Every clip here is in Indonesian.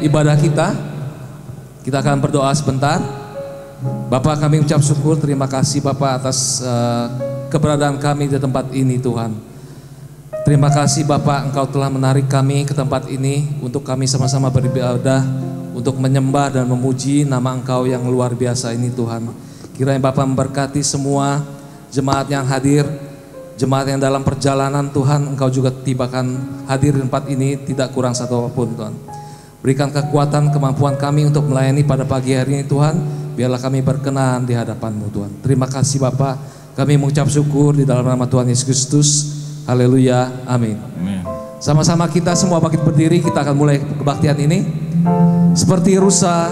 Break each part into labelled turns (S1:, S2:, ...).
S1: ibadah kita. Kita akan berdoa sebentar. Bapak, kami ucap syukur, terima kasih Bapak atas keberadaan kami di tempat ini Tuhan. Terima kasih Bapak, Engkau telah menarik kami ke tempat ini untuk kami sama-sama beribadah, untuk menyembah dan memuji nama Engkau yang luar biasa ini Tuhan. Kiranya Bapak memberkati semua jemaat yang hadir, jemaat yang dalam perjalanan Tuhan, Engkau juga tibakan hadir di tempat ini, tidak kurang satu apapun Tuhan. Berikan kekuatan, kemampuan kami untuk melayani pada pagi hari ini Tuhan. Biarlah kami berkenan di hadapan-Mu Tuhan. Terima kasih Bapak, kami mengucap syukur di dalam nama Tuhan Yesus Kristus. Haleluya, amin. Sama-sama kita semua bangkit berdiri, kita akan mulai kebaktian ini. Seperti rusa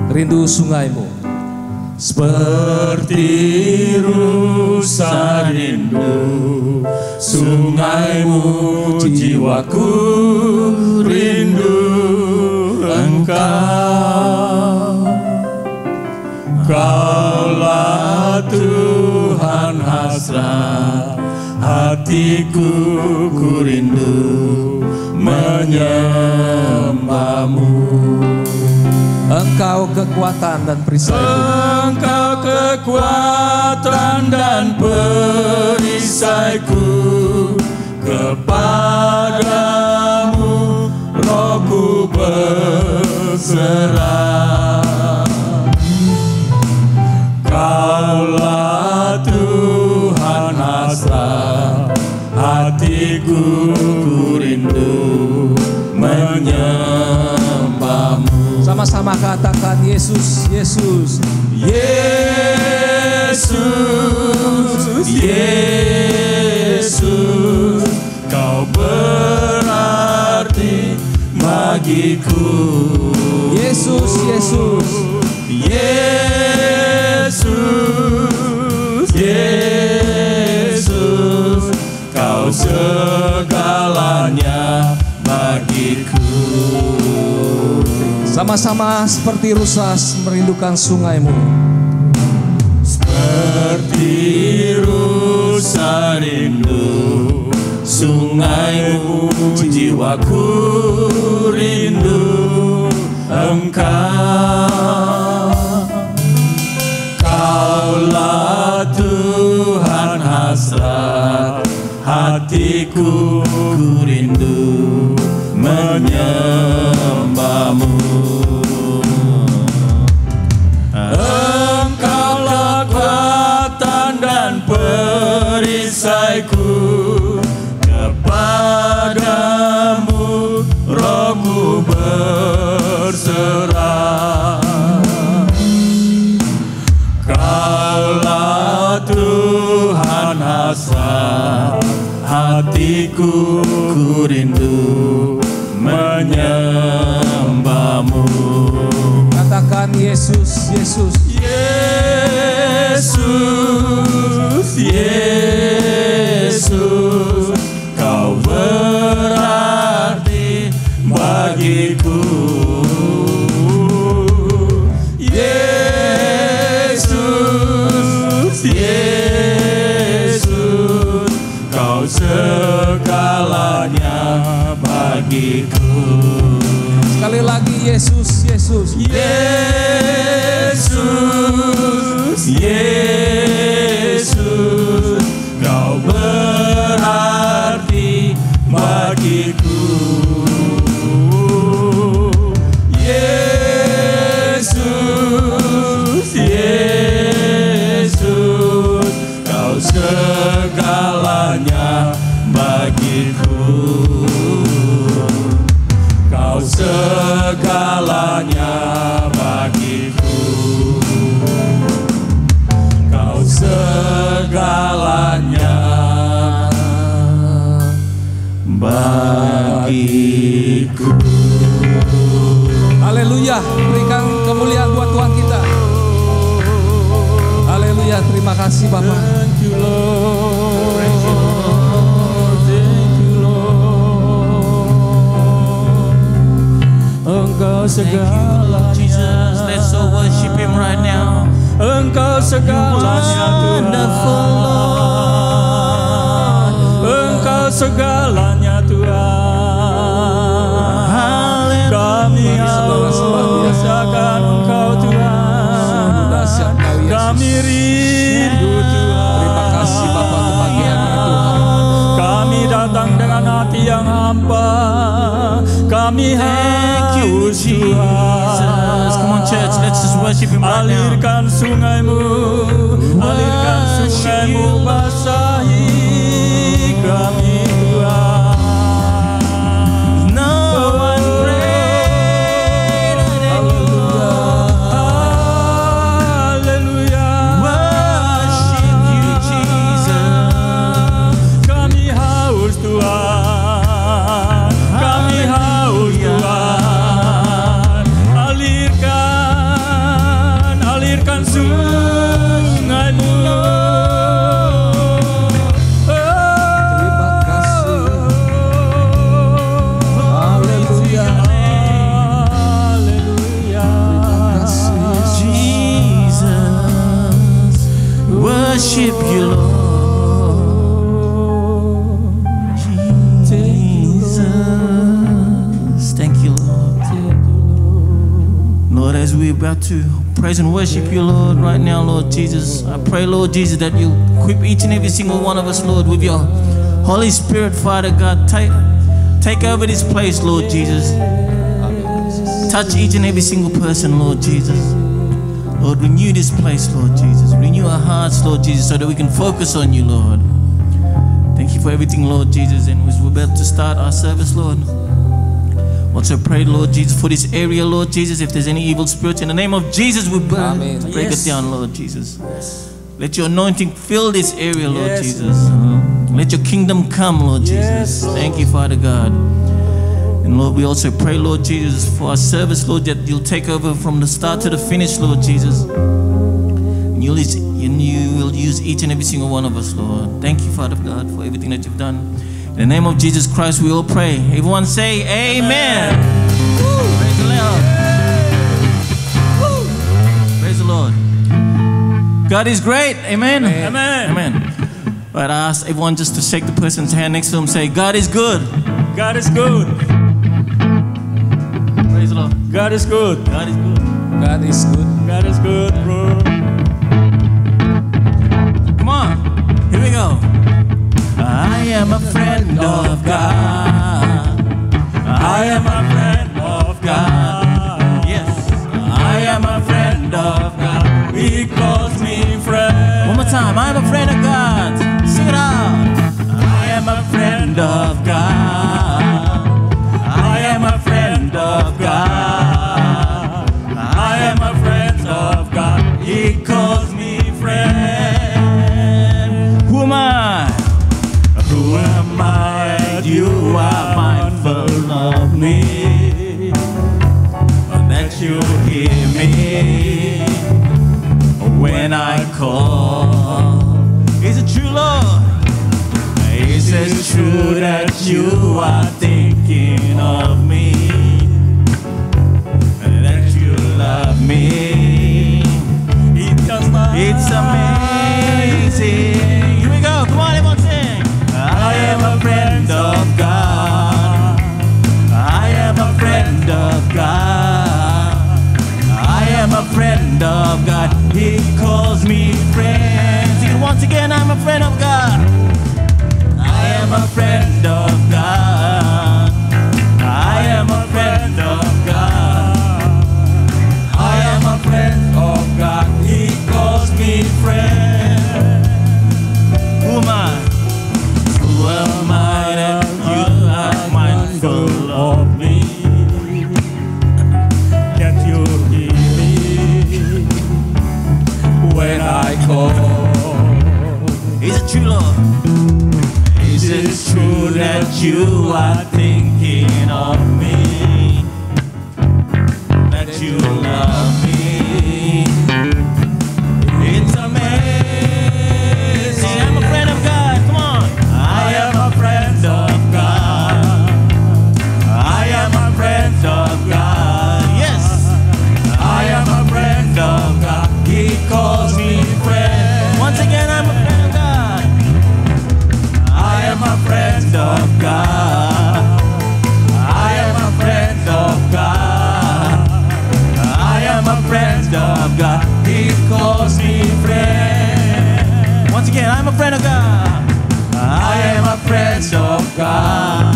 S1: rindu sungaimu,
S2: seperti rusa rindu sungaimu, jiwaku rindu Engkau. Kaulah Tuhan hasrat hatiku, ku rindu menyembah-Mu.
S1: Engkau kekuatan dan perisaiku,
S2: Engkau kekuatan dan perisaiku, kepadamu rohku berserah. Kaulah Tuhan hasrat hatiku, ku rindu menyembah-Mu.
S1: sama-sama katakan Yesus, Yesus,
S2: Yesus, Yesus, Kau berarti bagiku.
S1: Yesus, Yesus,
S2: Yesus, Yesus, Kau segalanya bagiku.
S1: sama-sama seperti rusa merindukan sungaimu.
S2: Seperti rusa rindu sungaimu, jiwaku rindu Engkau. Kaulah Tuhan hasrat hatiku, ku rindu menyembah-Mu. Engkaulah kekuatan dan perisaiku, kepadamu rohku berserah. Kaulah Tuhan hasrat hatiku, ku rindu menyembah-Mu.
S1: Katakan Yesus, Yesus,
S2: Yesus, Yesus, Kau berarti bagiku. Yesus, Yesus, Kau segalanya bagiku.
S1: sekali lagi Yesus, Yesus,
S2: Yesus, Yesus, Kau berarti bagiku. Yesus, Yesus, Kau segalanya bagiku. Kau segalanya bagiku. Kau segalanya bagiku.
S1: haleluya, berikan kemuliaan buat Tuhan kita. Haleluya, terima kasih Bapak.
S2: Thank you Lord. Thank you Lord. Thank you Lord. Engkau segalanya.
S3: Let's all worship Him right now.
S2: Engkau segalanya Tuhan.
S3: Wonderful Lord.
S2: segalanya Tuhan. Kami haus akan Engkau Tuhan. Kami rindu Tuhan.
S1: Terima kasih Bapa untuk pagi hari ini Tuhan.
S2: Kami datang dengan hati yang hampa. Kami haus Tuhan.
S3: Come on, church, let's just worship Him right now.
S2: Alirkan sungaimu, alirkan sungaimu, basahi kami Tuhan.
S3: No one greater than you.
S2: Haleluya.
S3: Worship you, Jesus.
S2: Kami haus Tuhan, kami haus Tuhan. Alirkan sungaimu.
S1: Terima kasih. Haleluya.
S2: Haleluya.
S3: Jesus, worship you, Lord. Jesus, thank you, Lord. Lord, as we're about to praise and worship you, Lord, right now, Lord Jesus, I pray, Lord Jesus, that you equip each and every single one of us, Lord, with your Holy Spirit, Father God. Take over this place, Lord Jesus. Touch each and every single person, Lord Jesus. Lord, renew this place, Lord Jesus. Renew our hearts, Lord Jesus, so that we can focus on you, Lord. Thank you for everything, Lord Jesus. And as we're about to start our service, Lord, also pray, Lord Jesus, for this area, Lord Jesus. If there's any evil spirits, in the name of Jesus, we burn.
S1: Amen.
S3: Break it down, Lord Jesus. Let your anointing fill this area, Lord
S2: Yes.
S3: Jesus. Let your kingdom come, Lord Jesus. Thank you, Father God. And Lord, we also pray, Lord Jesus, for our service, Lord, that you'll take over from the start to the finish, Lord Jesus. And you will use each and every single one of us, Lord. Thank you, Father God, for everything that you've done. In the name of Jesus Christ, we all pray. Everyone say amen. Woo. Praise the Lord. Woo. Praise the Lord. God is great. Amen.
S2: Amen.
S3: Amen. But I ask everyone just to shake the person's hand next to them, say, God is good.
S2: God is good.
S3: Praise the Lord.
S2: God is good.
S3: God is good.
S1: God is good.
S2: God is good, bro.
S3: Come on. Here we go. I am a friend of God.
S2: I am a friend of God.
S3: Yes.
S2: I am a friend of God. He calls me friend.
S3: One more time. I am a friend of God. Sing it out.
S2: I am a friend of God. I am a friend of God. I am a friend of God. He calls me friend.
S3: Who am I?
S2: Who am I? You are mindful of me. That you hear me when I call.
S3: Is it true, Lord?
S2: Is it true that you are thinking of me? That you love me?
S3: It's amazing. Here we go. Come on, everyone sing.
S2: I am a friend of God. I am a friend of God. I am a friend of God. He calls me friend.
S3: Sing it once again. I'm a friend of God.
S2: I am a friend of God. I am a friend of God. I am a friend of God. He calls me friend.
S3: Who am I?
S2: Who am I that you are mindful of me? That you hear me when I call.
S3: Is it true, Lord?
S2: Is it true that you are thinking of me? That you love me? It's amazing.
S3: I'm a friend of God. Come on.
S2: I am a friend of God. I am a friend of God.
S3: Yes.
S2: I am a friend of God. He calls me friend.
S3: Once again, I'm a friend of God.
S2: I am a friend of God. I am a friend of God. I am a friend of God. He calls me friend.
S3: Once again, I'm a friend of God.
S2: I am a friend of God.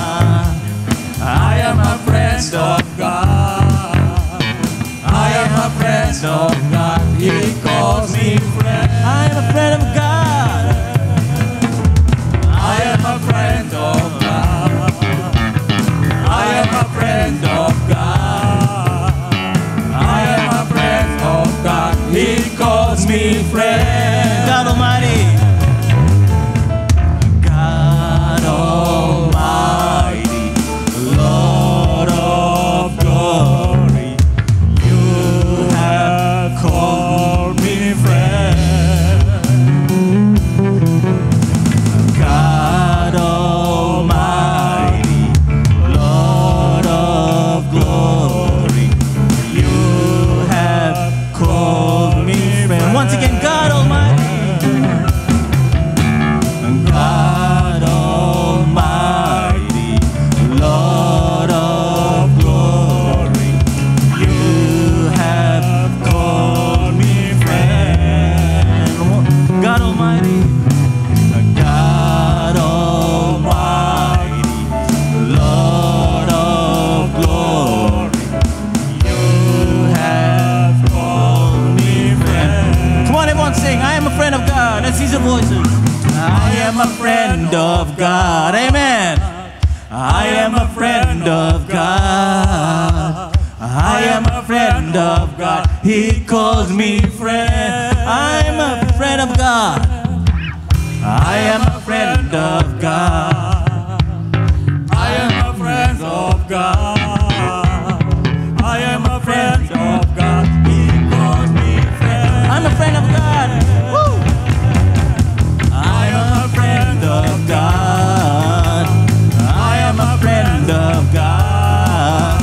S2: I am a friend of God. I am a friend of God. He calls me friend.
S3: I am a friend of God.
S2: I am a friend of God. I am a friend of God. I am a friend of God. He calls me friend.
S3: God Almighty.
S2: God Almighty, Lord of glory, you have called me friend. God Almighty, Lord of glory, you have called me friend.
S3: Once again, God Almighty.
S2: God Almighty, Lord of glory, you have called me friend.
S3: God Almighty.
S2: God Almighty, Lord of glory, you have called me friend.
S3: Come on, everyone sing. I am a friend of God. Let's see some voices.
S2: I am a friend of God. Amen. I am a friend of God. I am a friend of God. He calls me friend.
S3: I am a friend of God.
S2: I am a friend of God. I am a friend of God. I am a friend of God. He calls me friend.
S3: I'm a friend of God. Woo!
S2: I am a friend of God. I am a friend of God.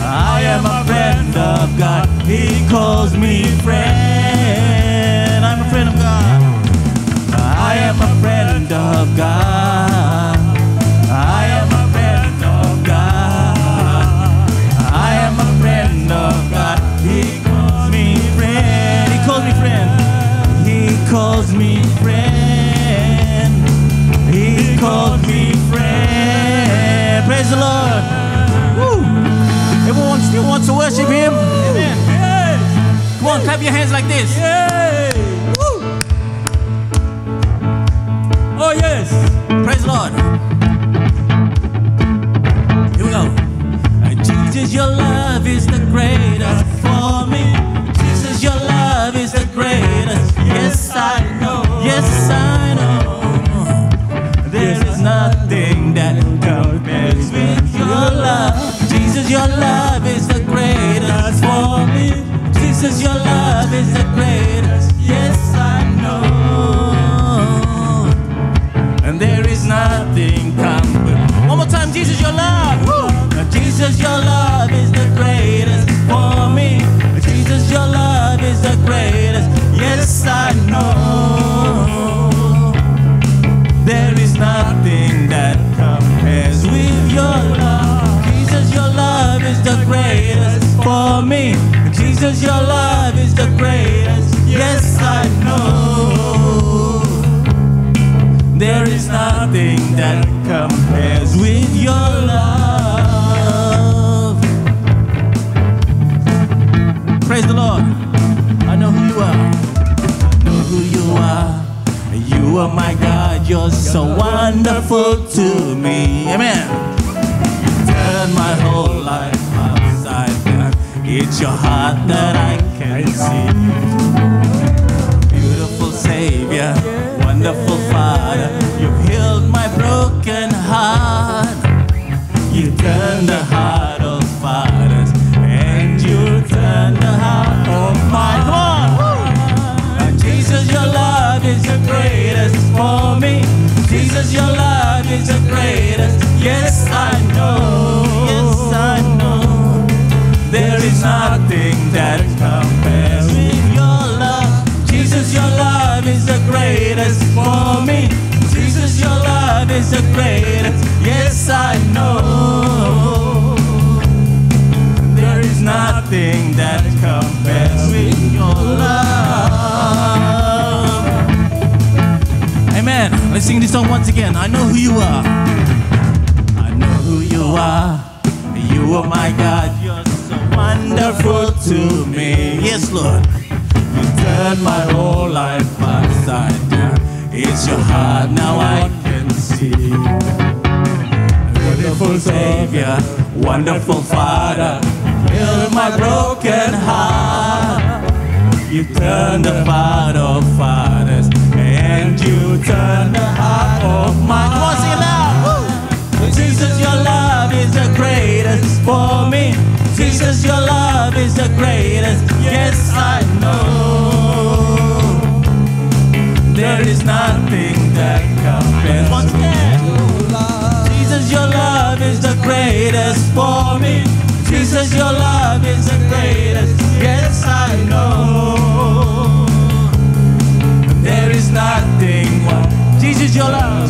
S2: I am a friend of God. He calls me friend.
S3: I'm a friend of God.
S2: I am a friend of God. I am a friend of God. I am a friend of God. He calls me friend.
S3: He calls me friend.
S2: He calls me friend. He calls me friend.
S3: Praise the Lord. Woo! Everyone still wants to worship Him. Amen. Come on, clap your hands like this. Woo!
S2: Oh yes.
S3: Praise the Lord. Here we go.
S2: Jesus, your love is the greatest for me. Jesus, your love is the greatest. Yes, I know.
S3: Yes, I know.
S2: There is nothing that compares with your love. Jesus, your love is the greatest for me. Jesus, your love is the greatest. Yes, I know. And there is nothing compared.
S3: One more time, Jesus, your love. Woo!
S2: Jesus, your love is the greatest for me. Jesus, your love is the greatest. Yes, I know. There is nothing that compares with your love. Jesus, your love is the greatest for me. Jesus, your love is the greatest. Yes, I know. There is nothing that compares with your love.
S3: Praise the Lord. I know who you are.
S2: I know who you are. You are my God. You're so wonderful to me.
S3: Amen.
S2: Turn my whole life upside down. It's your heart that I can see. Beautiful Savior, wonderful Father, you've healed my broken heart. You turn the heart of fathers, and you turn the heart of mine. Come on! Jesus, your love is the greatest for me. Jesus, your love is the greatest. Yes, I know. Yes, I know. There is nothing that compares with your love. Jesus, your love is the greatest for me. Jesus, your love is the greatest. Yes, I know. There is nothing that compares with your love.
S3: Amen. Let's sing this song once again. I know who you are.
S2: I know who you are. You are my God. You're so wonderful to me.
S3: Yes, Lord.
S2: You turn my whole life upside down. It's your heart now I can see. Beautiful Savior, wonderful Father, heal my broken heart. You turn the heart of fathers, and you turn the heart of mine.
S3: Come on, sing it loud. Woo!
S2: Jesus, your love is the greatest for me. Jesus, your love is the greatest. Yes, I know. There is nothing that compares.
S3: Once again.
S2: Jesus, your love is the greatest for me. Jesus, your love is the greatest. Yes, I know. There is nothing. Jesus, your love.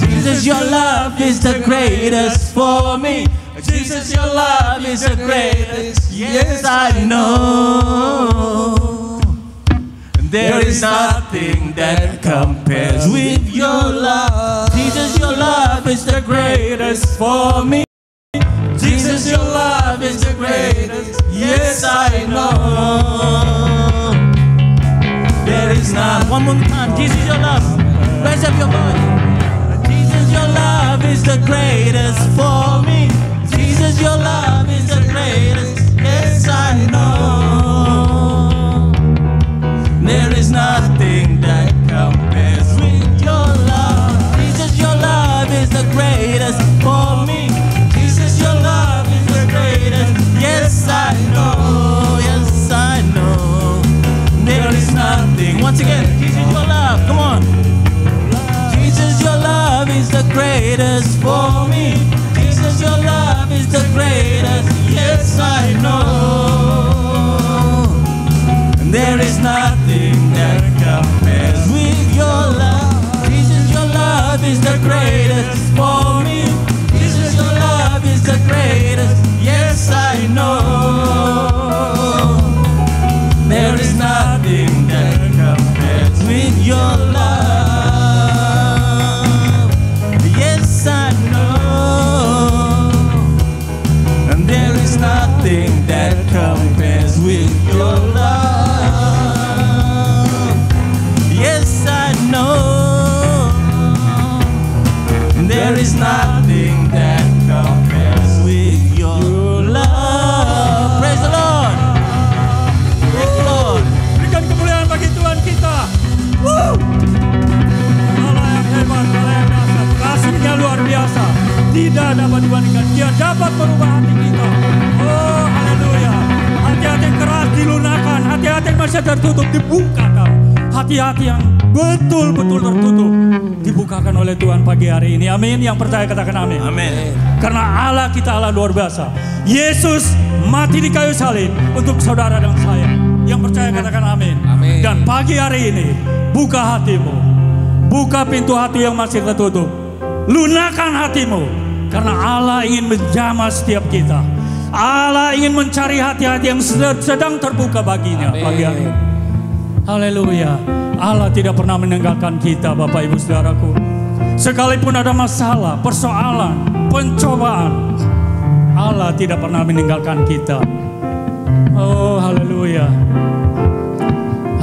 S2: Jesus, your love is the greatest for me. Jesus, your love is the greatest. Yes, I know. There is nothing that compares with your love. Jesus, your love is the greatest for me. Jesus, your love is the greatest. Yes, I know. There is not.
S3: One more time. Jesus, your love. Raise up your voice.
S2: Jesus, your love is the greatest for me. Jesus, your love is the greatest. Yes, I know. There is nothing that compares with your love. Jesus, your love is the greatest for me. Jesus, your love is the greatest. Yes, I know. Yes, I know. There is nothing.
S3: Once again. Jesus, your love. Come on.
S2: Jesus, your love is the greatest for me. Jesus, your love is the greatest. Yes, I know. There is nothing that compares with your love. Jesus, your love is the greatest for me. Jesus, your love is the greatest. Yes, I know. There is nothing that compares with your love. Yes, I know. And there is nothing that compares with your love. Yes, I know. There is nothing that compares with your love. Praise the Lord. Thank you, Lord.
S4: Berikan kemuliaan bagi Tuhan kita. Woo! Allah yang hebat, Allah yang dahsyat, kasih-Nya luar biasa. Tidak dapat dibandingkan. Dia dapat merubah hati kita. Oh, haleluya. Hati-hati yang keras dilunakkan, hati-hati yang masih tertutup dibukakan. Hati-hati yang betul-betul tertutup dibukakan oleh Tuhan pagi hari ini. Amin. Yang percaya katakan amin.
S3: Amin.
S4: Karena Allah kita Allah luar biasa. Yesus mati di kayu salib untuk saudara dan saya. Yang percaya katakan amin.
S1: Amin.
S4: Dan pagi hari ini buka hatimu. Buka pintu hati yang masih tertutup. Lunakan hatimu. Karena Allah ingin menjamah setiap kita. Allah ingin mencari hati-hati yang sedang terbuka baginya pagi hari ini. Haleluya. Allah tidak pernah meninggalkan kita, Bapak Ibu Saudaraku. Sekalipun ada masalah, persoalan, pencobaan, Allah tidak pernah meninggalkan kita. Oh, haleluya.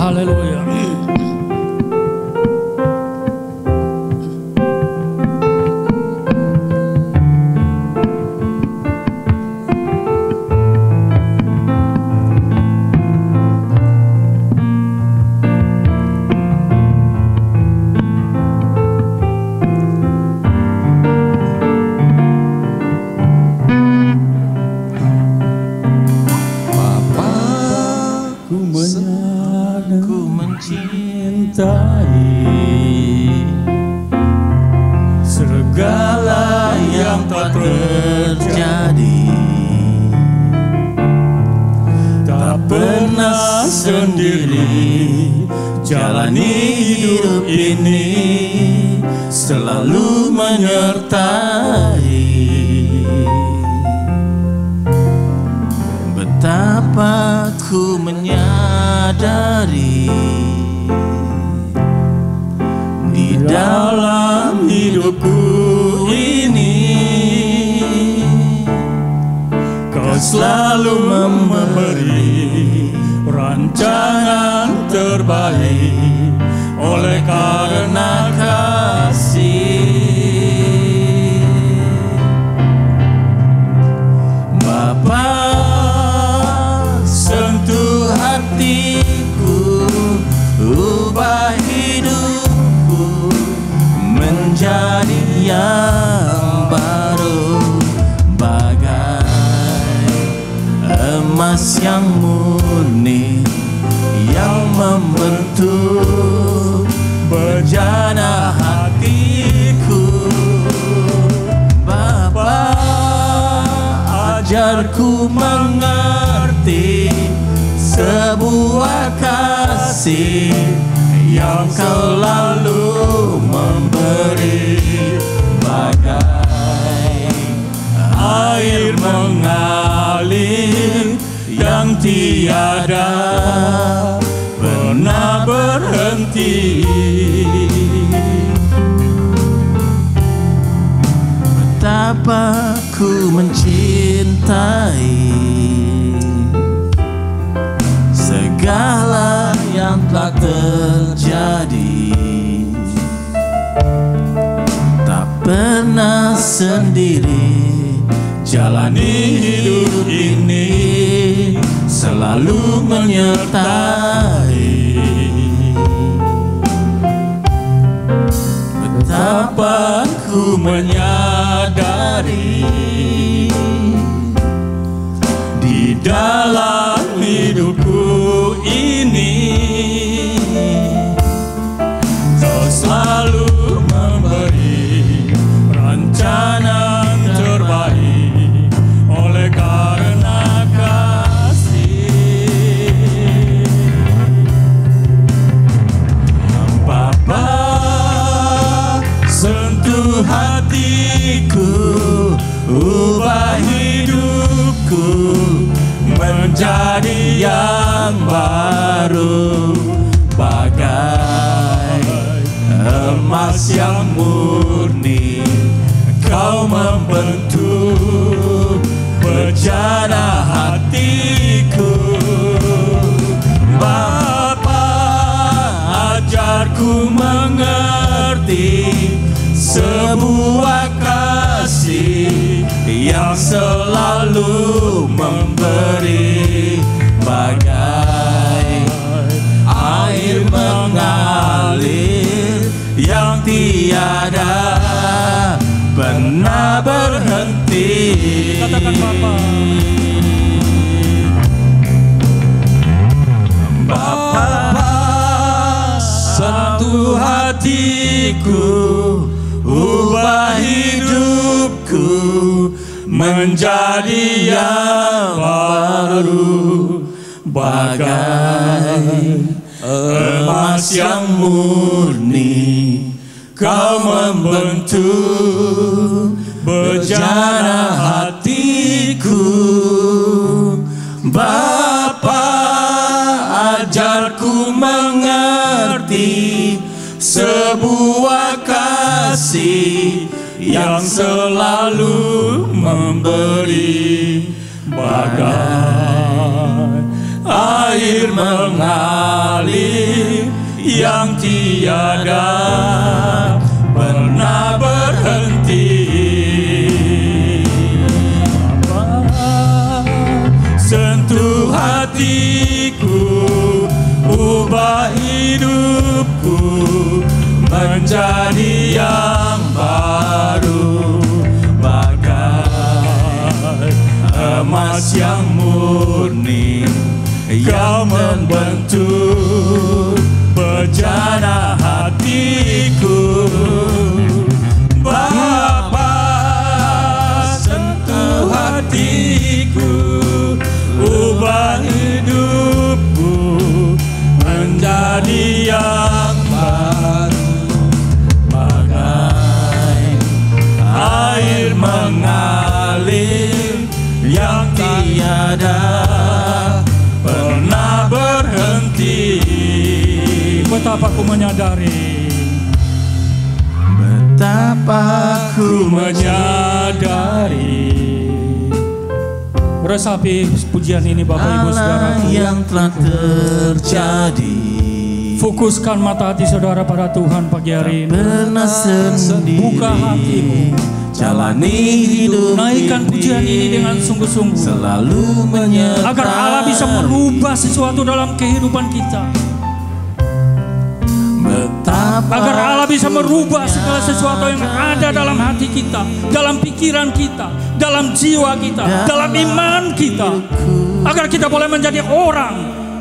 S4: Haleluya.
S2: Segala yang telah terjadi, tak pernah sendiri jalani hidup ini. Selalu
S3: menyertai. Betapa ku menyadari di dalam hidupku ini Kau selalu memberi rancangan terbaik oleh karena kasih. Bapa, sentuh hatiku, ubah hidupku menjadi yang baru, bagai emas yang murni yang membentuk bejana hatiku. Bapa, ajarku mengerti sebuah kasih yang Kau lalu memberi, bagai air mengalir yang tiada pernah berhenti. Betapa ku mencintai segala yang telah terjadi, tak pernah sendiri jalani hidup ini, selalu menyertai. Betapa ku menyadari di dalam hidupku ini Kau selalu memberi rancangan terbaik oleh karena kasih. Bapa, sentuh hatiku, ubah hidupku menjadi yang baru, bagai emas yang murni Kau membentuk bejana hatiku. Bapa, ajarku mengerti sebuah kasih yang selalu memberi, bagai air mengalir yang tiada pernah berhenti.
S4: Katakan Bapa.
S3: Bapa, sentuh hatiku, ubah hidupku menjadi yang baru, bagai emas yang murni Kau membentuk bejana hatiku. Bapa, ajarku mengerti sebuah kasih yang selalu memberi, bagai air mengalir yang tiada pernah berhenti. Sentuh hatiku, ubah hidupku menjadi yang baru, bagai emas yang murni Kau membentuk bejana hatiku. Bapa, sentuh hatiku, ubah hidupku menjadi yang baru, bagai
S4: betapa ku menyadari,
S3: betapa ku
S4: menyadari. Resapi pujian ini Bapak Ibu Saudara
S3: yang telah terjadi.
S4: Fokuskan mata hati saudara pada Tuhan pagi hari ini.
S3: Pernah sendiri.
S4: Buka hatimu,
S3: jalani hidup
S4: naikkan pujian ini dengan sungguh-sungguh,
S3: selalu menyertai,
S4: agar Allah bisa merubah sesuatu dalam kehidupan kita.
S3: Betapa
S4: Agar Allah bisa merubah segala sesuatu yang ada dalam hati kita, dalam pikiran kita, dalam jiwa kita, dalam iman kita. Agar kita boleh menjadi orang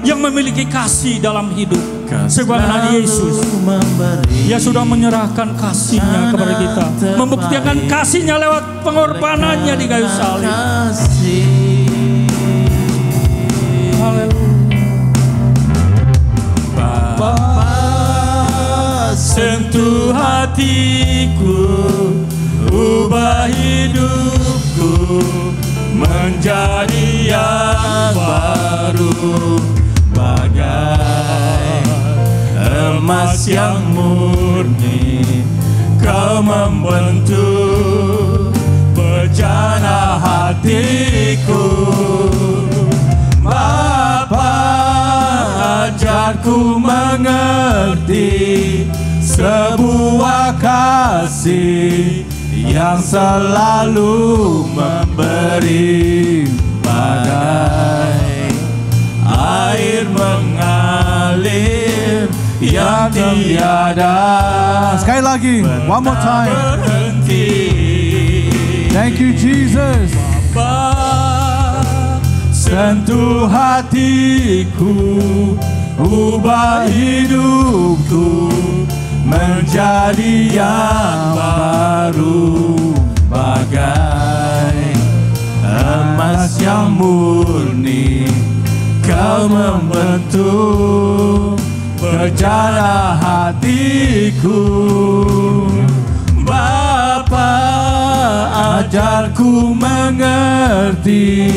S4: yang memiliki kasih dalam hidup. Sebagaimana Yesus, Dia sudah menyerahkan kasih-Nya kepada kita, membuktikan kasih-Nya lewat pengorbanannya di kayu salib. Haleluya.
S3: Bapa, sentuh hatiku, ubah hidupku menjadi yang baru, bagai emas yang murni. Kau membentuk bejana hatiku. Bapa, ajarku mengerti sebuah kasih yang selalu memberi, bagai air mengalir yang tiada.
S5: Sekali lagi, one more time.
S3: Berhenti.
S5: Thank you, Jesus.
S3: Bapa, sentuh hatiku, ubah hidupku menjadi yang baru, bagai emas yang murni. Kau membentuk bejana hatiku. Bapa, ajarku mengerti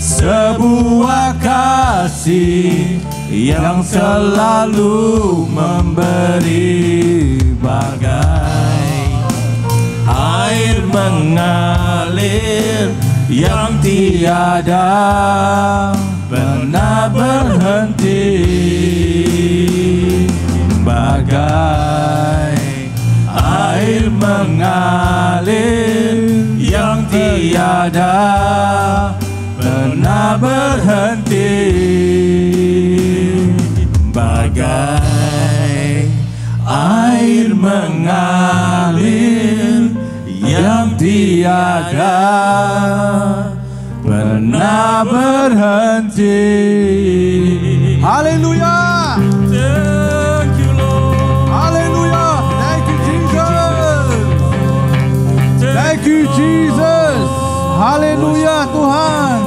S3: sebuah kasih yang selalu memberi, bagai air mengalir yang tiada pernah berhenti, bagai air mengalir yang tiada pernah berhenti, bagai air mengalir yang tiada pernah berhenti.
S5: Haleluya.
S3: Thank you, Lord.
S5: Haleluya. Thank you, Jesus. Thank you, Jesus. Haleluya, Tuhan.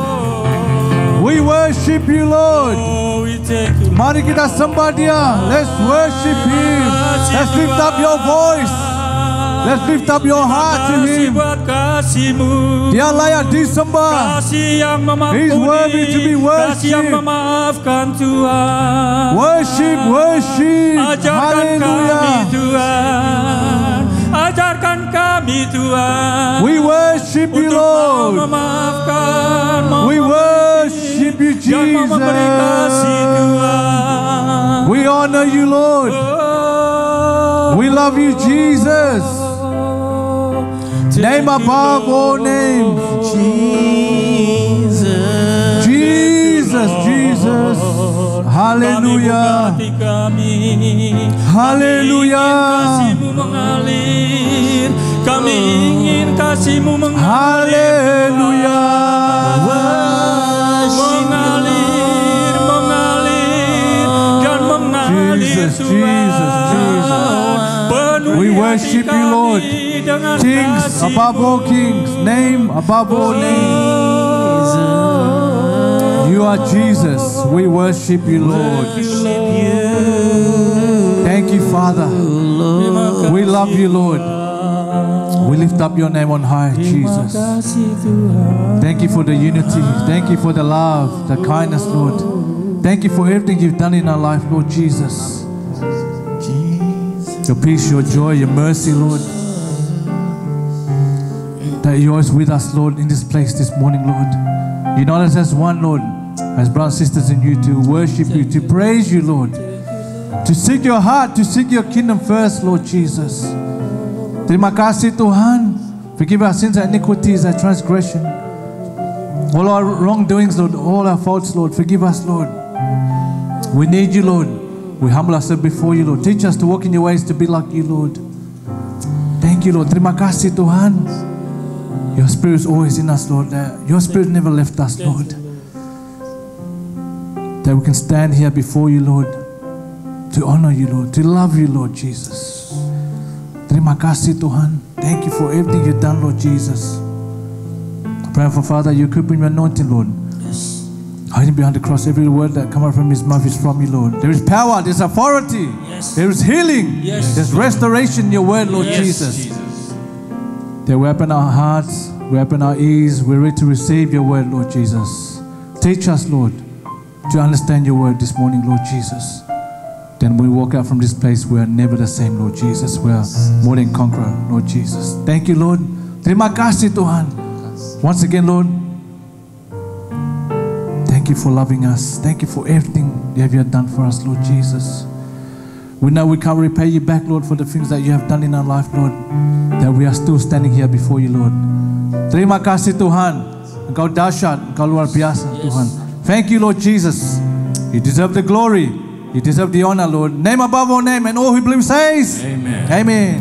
S5: We worship you, Lord.
S3: Oh, we thank you.
S5: Mari kita sembah Dia. Let's worship Him. Let's lift up your voice. Let's lift up your heart to Him. Dia layak disembah.
S4: Kasih yang
S5: He's worthy to be
S4: kasih yang
S5: worshipped.
S4: memaafkan Tuhan.
S5: Worship, worship.
S4: Ajarkan kami
S5: Hallelujah.
S4: Tuhan, ajarkan kami Tuhan.
S5: We worship you,
S4: Untuk mau
S5: Lord.
S4: memaafkan, mau
S5: We worship you,
S4: dan mau memberi kasih
S5: Jesus.
S4: Tuhan.
S5: We honor you, Lord.
S4: Oh,
S5: We love you, Jesus. Name above all names.
S3: Jesus,
S5: Jesus, Jesus. Hallelujah.
S4: Kami buka hati kami.
S5: Hallelujah.
S4: Kasih-Mu mengalir. Kami ingin kasih-Mu mengalir.
S5: Hallelujah.
S4: Mengalir, mengalir, dan mengalir
S5: Jesus,
S4: Tuhan.
S5: Jesus, Jesus.
S4: Penuhi
S5: We
S4: hati
S5: worship you,
S4: kami
S5: Lord.
S4: dengan
S5: Kings
S4: kasih-Mu.
S5: above all kings. Name above all names. You are Jesus. We worship you, Lord. Thank you, Father. We love you, Lord. We lift up your name on high, Jesus. Thank you for the unity. Thank you for the love, the kindness, Lord. Thank you for everything you've done in our life, Lord Jesus. your peace, your joy, your mercy, Lord. That you're always with us, Lord, in this place this morning, Lord. Unite us as one, Lord, as brothers and sisters in you, to worship you, to praise you, Lord. To seek your heart, to seek your kingdom first, Lord Jesus. Terima kasih Tuhan. Forgive our sins, our iniquities, our transgression. All our wrongdoings, Lord, all our faults, Lord. Forgive us, Lord. We need you, Lord. We humble ourselves before you, Lord. Teach us to walk in your ways, to be like you, Lord. Thank you, Lord. Terima kasih Tuhan. Your Spirit is always in us, Lord. Your Spirit never left us, Lord. That we can stand here before you, Lord, to honor you, Lord, to love you, Lord Jesus. Terima kasih Tuhan. Thank you for everything you've done, Lord Jesus. I pray for Father, you equip him your anointing, Lord. Hide him behind the cross. Every word that comes from his mouth is from you, Lord. There is power, there's authority, there is healing, there's restoration in your word, Lord Jesus. That we open our hearts, we open our ears, we're ready to receive your word, Lord Jesus. Teach us, Lord, to understand your word this morning, Lord Jesus. Then we walk out from this place, we are never the same, Lord Jesus. We are more than conqueror, Lord Jesus. Thank you, Lord. Terima kasih Tuhan. Once again, Lord, thank you for loving us. Thank you for everything you have done for us, Lord Jesus. We know we can't repay you back, Lord, for the things that you have done in our life, Lord. That we are still standing here before you, Lord. Terima kasih Tuhan. Engkau dahsyat, Engkau luar biasa, Tuhan. Thank you, Lord Jesus. You deserve the glory. You deserve the honor, Lord. Name above all name, and all who believe says,
S2: Amen.
S5: Amen.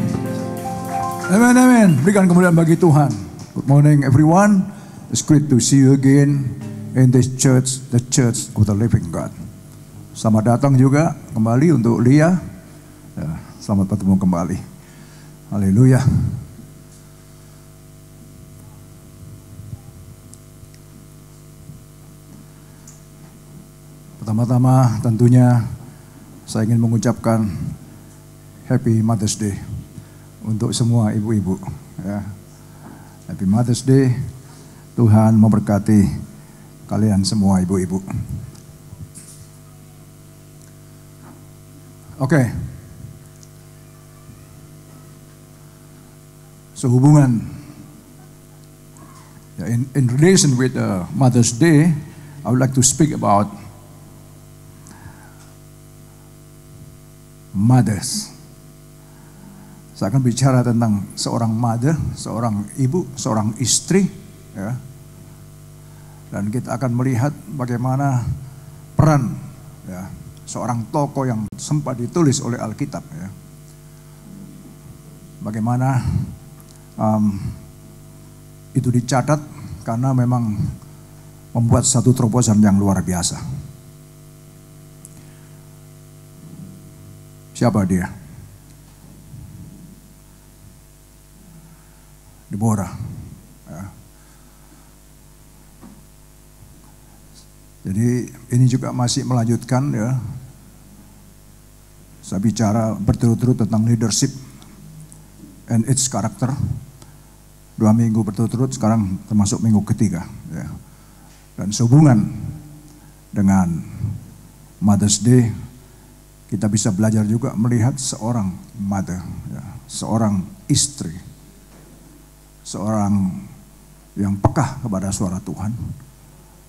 S6: Amen, amen. Berikan kemuliaan bagi Tuhan. Good morning, everyone. It's great to see you again in this church, the Church of the Living God. Selamat datang juga kembali untuk Lia. Ya, selamat bertemu kembali. Haleluya. Pertama-tama tentunya saya ingin mengucapkan Happy Mother's Day untuk semua ibu-ibu. Ya. Happy Mother's Day. Tuhan memberkati kalian semua ibu-ibu. Oke. Sehubungan in relation with Mother's Day, I would like to speak about mothers. Saya akan bicara tentang seorang mother, seorang ibu, seorang istri, ya. Dan kita akan melihat bagaimana peran, ya, seorang tokoh yang sempat ditulis oleh Alkitab, ya. Bagaimana itu dicatat karena memang membuat satu terobosan yang luar biasa. Siapa dia? Deborah. Ya. Jadi ini juga masih melanjutkan, ya. Saya bicara berturut-turut tentang leadership and its character. 2 minggu berturut-turut, sekarang termasuk minggu ketiga, ya. Dan sehubungan dengan Mother's Day, kita bisa belajar juga melihat seorang mother, ya, seorang istri, seorang yang peka kepada suara Tuhan,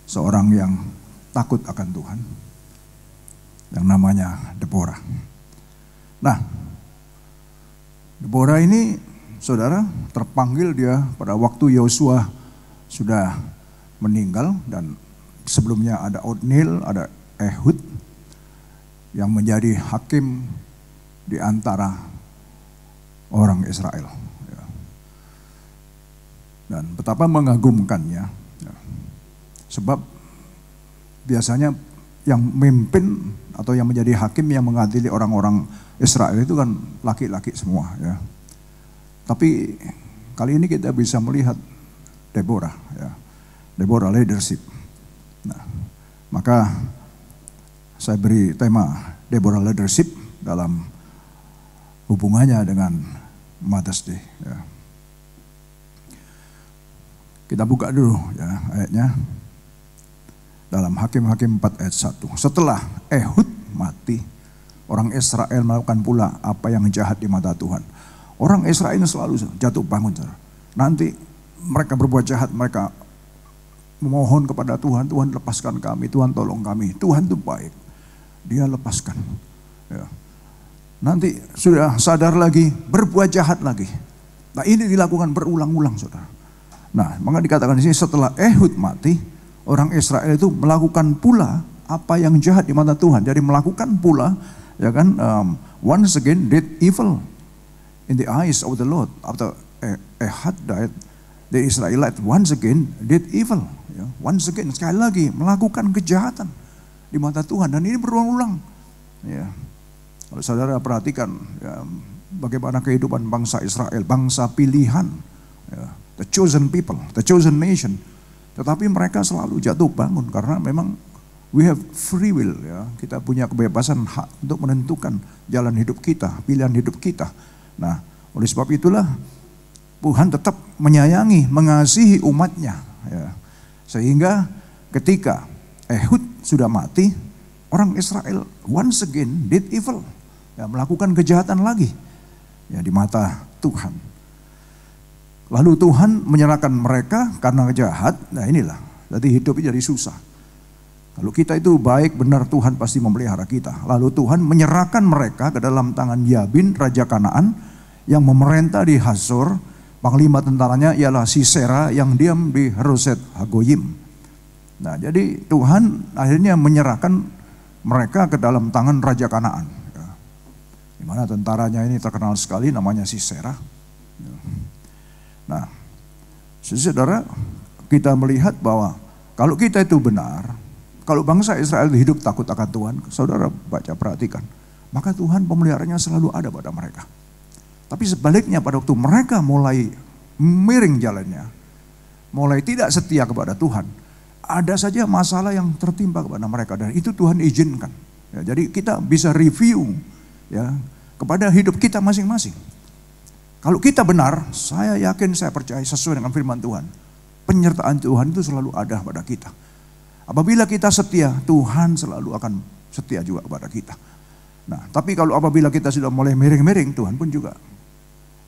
S6: seorang yang takut akan Tuhan, yang namanya Deborah. Nah, Deborah ini, saudara, terpanggil dia pada waktu Yosua sudah meninggal, dan sebelumnya ada Otniel, ada Ehud yang menjadi hakim di antara orang Israel. Ya. Dan betapa mengagumkannya, ya. Sebab biasanya yang memimpin atau yang menjadi hakim yang mengadili orang-orang Israel itu kan laki-laki semua, ya. Tapi kali ini kita bisa melihat Deborah, ya. Deborah leadership. Nah, maka saya beri tema Deborah leadership dalam hubungannya dengan Mother's Day, ya. Kita buka dulu, ya, ayatnya dalam Hakim-Hakim 4 ayat 1. Setelah Ehud mati, Orang Israel melakukan pula apa yang jahat di mata Tuhan. Orang Israel selalu jatuh bangun. Nanti mereka berbuat jahat, mereka memohon kepada Tuhan, Tuhan lepaskan kami, Tuhan tolong kami. Tuhan itu baik, Dia lepaskan. Ya. Nanti sudah sadar lagi, berbuat jahat lagi. Nah ini dilakukan berulang-ulang saudara. Nah maka dikatakan di sini setelah Ehud mati, orang Israel itu melakukan pula apa yang jahat di mata Tuhan. Jadi melakukan pula, ya kan, once again did evil in the eyes of the Lord. After Ehud died, the Israelites once again did evil. Ya, once again, sekali lagi melakukan kejahatan di mata Tuhan. Dan ini berulang-ulang. Ya. Kalau saudara perhatikan ya, bagaimana kehidupan bangsa Israel, bangsa pilihan, ya, the chosen people, the chosen nation. Tetapi mereka selalu jatuh bangun karena memang we have free will, ya. Kita punya kebebasan hak untuk menentukan jalan hidup kita, pilihan hidup kita. Nah, oleh sebab itulah Tuhan tetap menyayangi, mengasihi umatnya. Ya. Sehingga ketika Ehud sudah mati, orang Israel once again did evil. Ya, melakukan kejahatan lagi ya di mata Tuhan. Lalu Tuhan menyerahkan mereka karena jahat. Nah inilah, jadi hidup jadi susah. Kalau kita itu baik benar, Tuhan pasti memelihara kita. Lalu Tuhan menyerahkan mereka ke dalam tangan Yabin, Raja Kanaan, yang memerintah di Hazor. Panglima tentaranya ialah Sisera yang diam di Haroset Hagoyim. Nah jadi Tuhan akhirnya menyerahkan mereka ke dalam tangan Raja Kanaan. Di mana tentaranya ini terkenal sekali, namanya Sisera. Nah, saudara, kita melihat bahwa kalau kita itu benar, kalau bangsa Israel hidup takut akan Tuhan, saudara baca perhatikan, maka Tuhan pemeliharanya selalu ada pada mereka. Tapi sebaliknya pada waktu mereka mulai miring jalannya, mulai tidak setia kepada Tuhan, ada saja masalah yang tertimpa kepada mereka dan itu Tuhan izinkan. Ya, jadi kita bisa review ya kepada hidup kita masing-masing. Kalau kita benar, saya yakin, saya percaya sesuai dengan firman Tuhan, penyertaan Tuhan itu selalu ada pada kita. Apabila kita setia, Tuhan selalu akan setia juga kepada kita. Nah, tapi kalau apabila kita sudah mulai miring-miring, Tuhan pun juga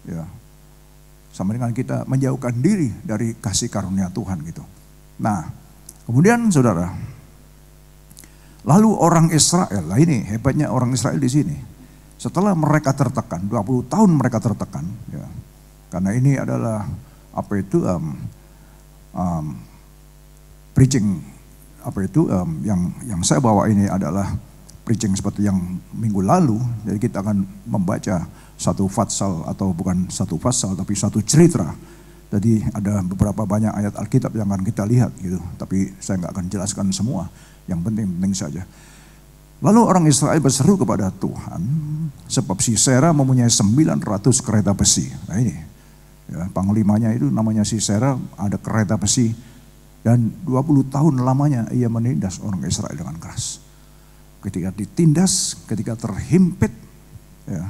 S6: ya sama dengan kita menjauhkan diri dari kasih karunia Tuhan gitu. Nah, kemudian saudara, lalu orang Israel, lah ini hebatnya orang Israel di sini. Setelah mereka tertekan, 20 tahun mereka tertekan, ya, karena ini adalah apa itu preaching, apa itu yang saya bawa ini adalah preaching seperti yang minggu lalu. Jadi kita akan membaca satu pasal atau bukan satu pasal tapi satu cerita. Jadi ada beberapa banyak ayat Alkitab yang akan kita lihat gitu. Tapi saya nggak akan jelaskan semua. Yang penting saja. Lalu orang Israel berseru kepada Tuhan, sebab Sisera mempunyai 900 kereta besi. Nah ini, ya, panglimanya itu namanya Sisera, ada kereta besi. Dan 20 tahun lamanya ia menindas orang Israel dengan keras. Ketika ditindas, ketika terhimpit, ya,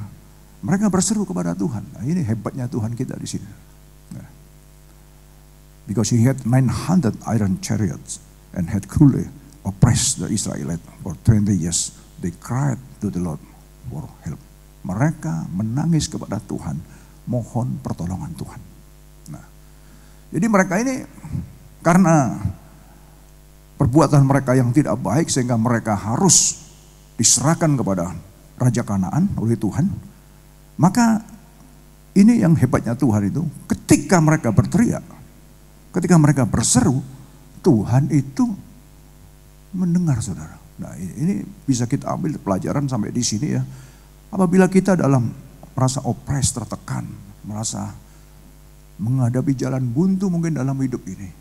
S6: mereka berseru kepada Tuhan. Nah ini hebatnya Tuhan kita di sini. Ya. Because he had 900 iron chariots and had cruelly oppressed the Israelites for 20 years. They cried to the Lord for help. Mereka menangis kepada Tuhan, mohon pertolongan Tuhan. Nah, jadi mereka ini karena perbuatan mereka yang tidak baik sehingga mereka harus diserahkan kepada Raja Kanaan oleh Tuhan. Maka ini yang hebatnya Tuhan itu, ketika mereka berteriak, ketika mereka berseru, Tuhan itu mendengar saudara. Nah ini bisa kita ambil pelajaran sampai di sini ya. Apabila kita dalam merasa opres, tertekan, merasa menghadapi jalan buntu mungkin dalam hidup ini,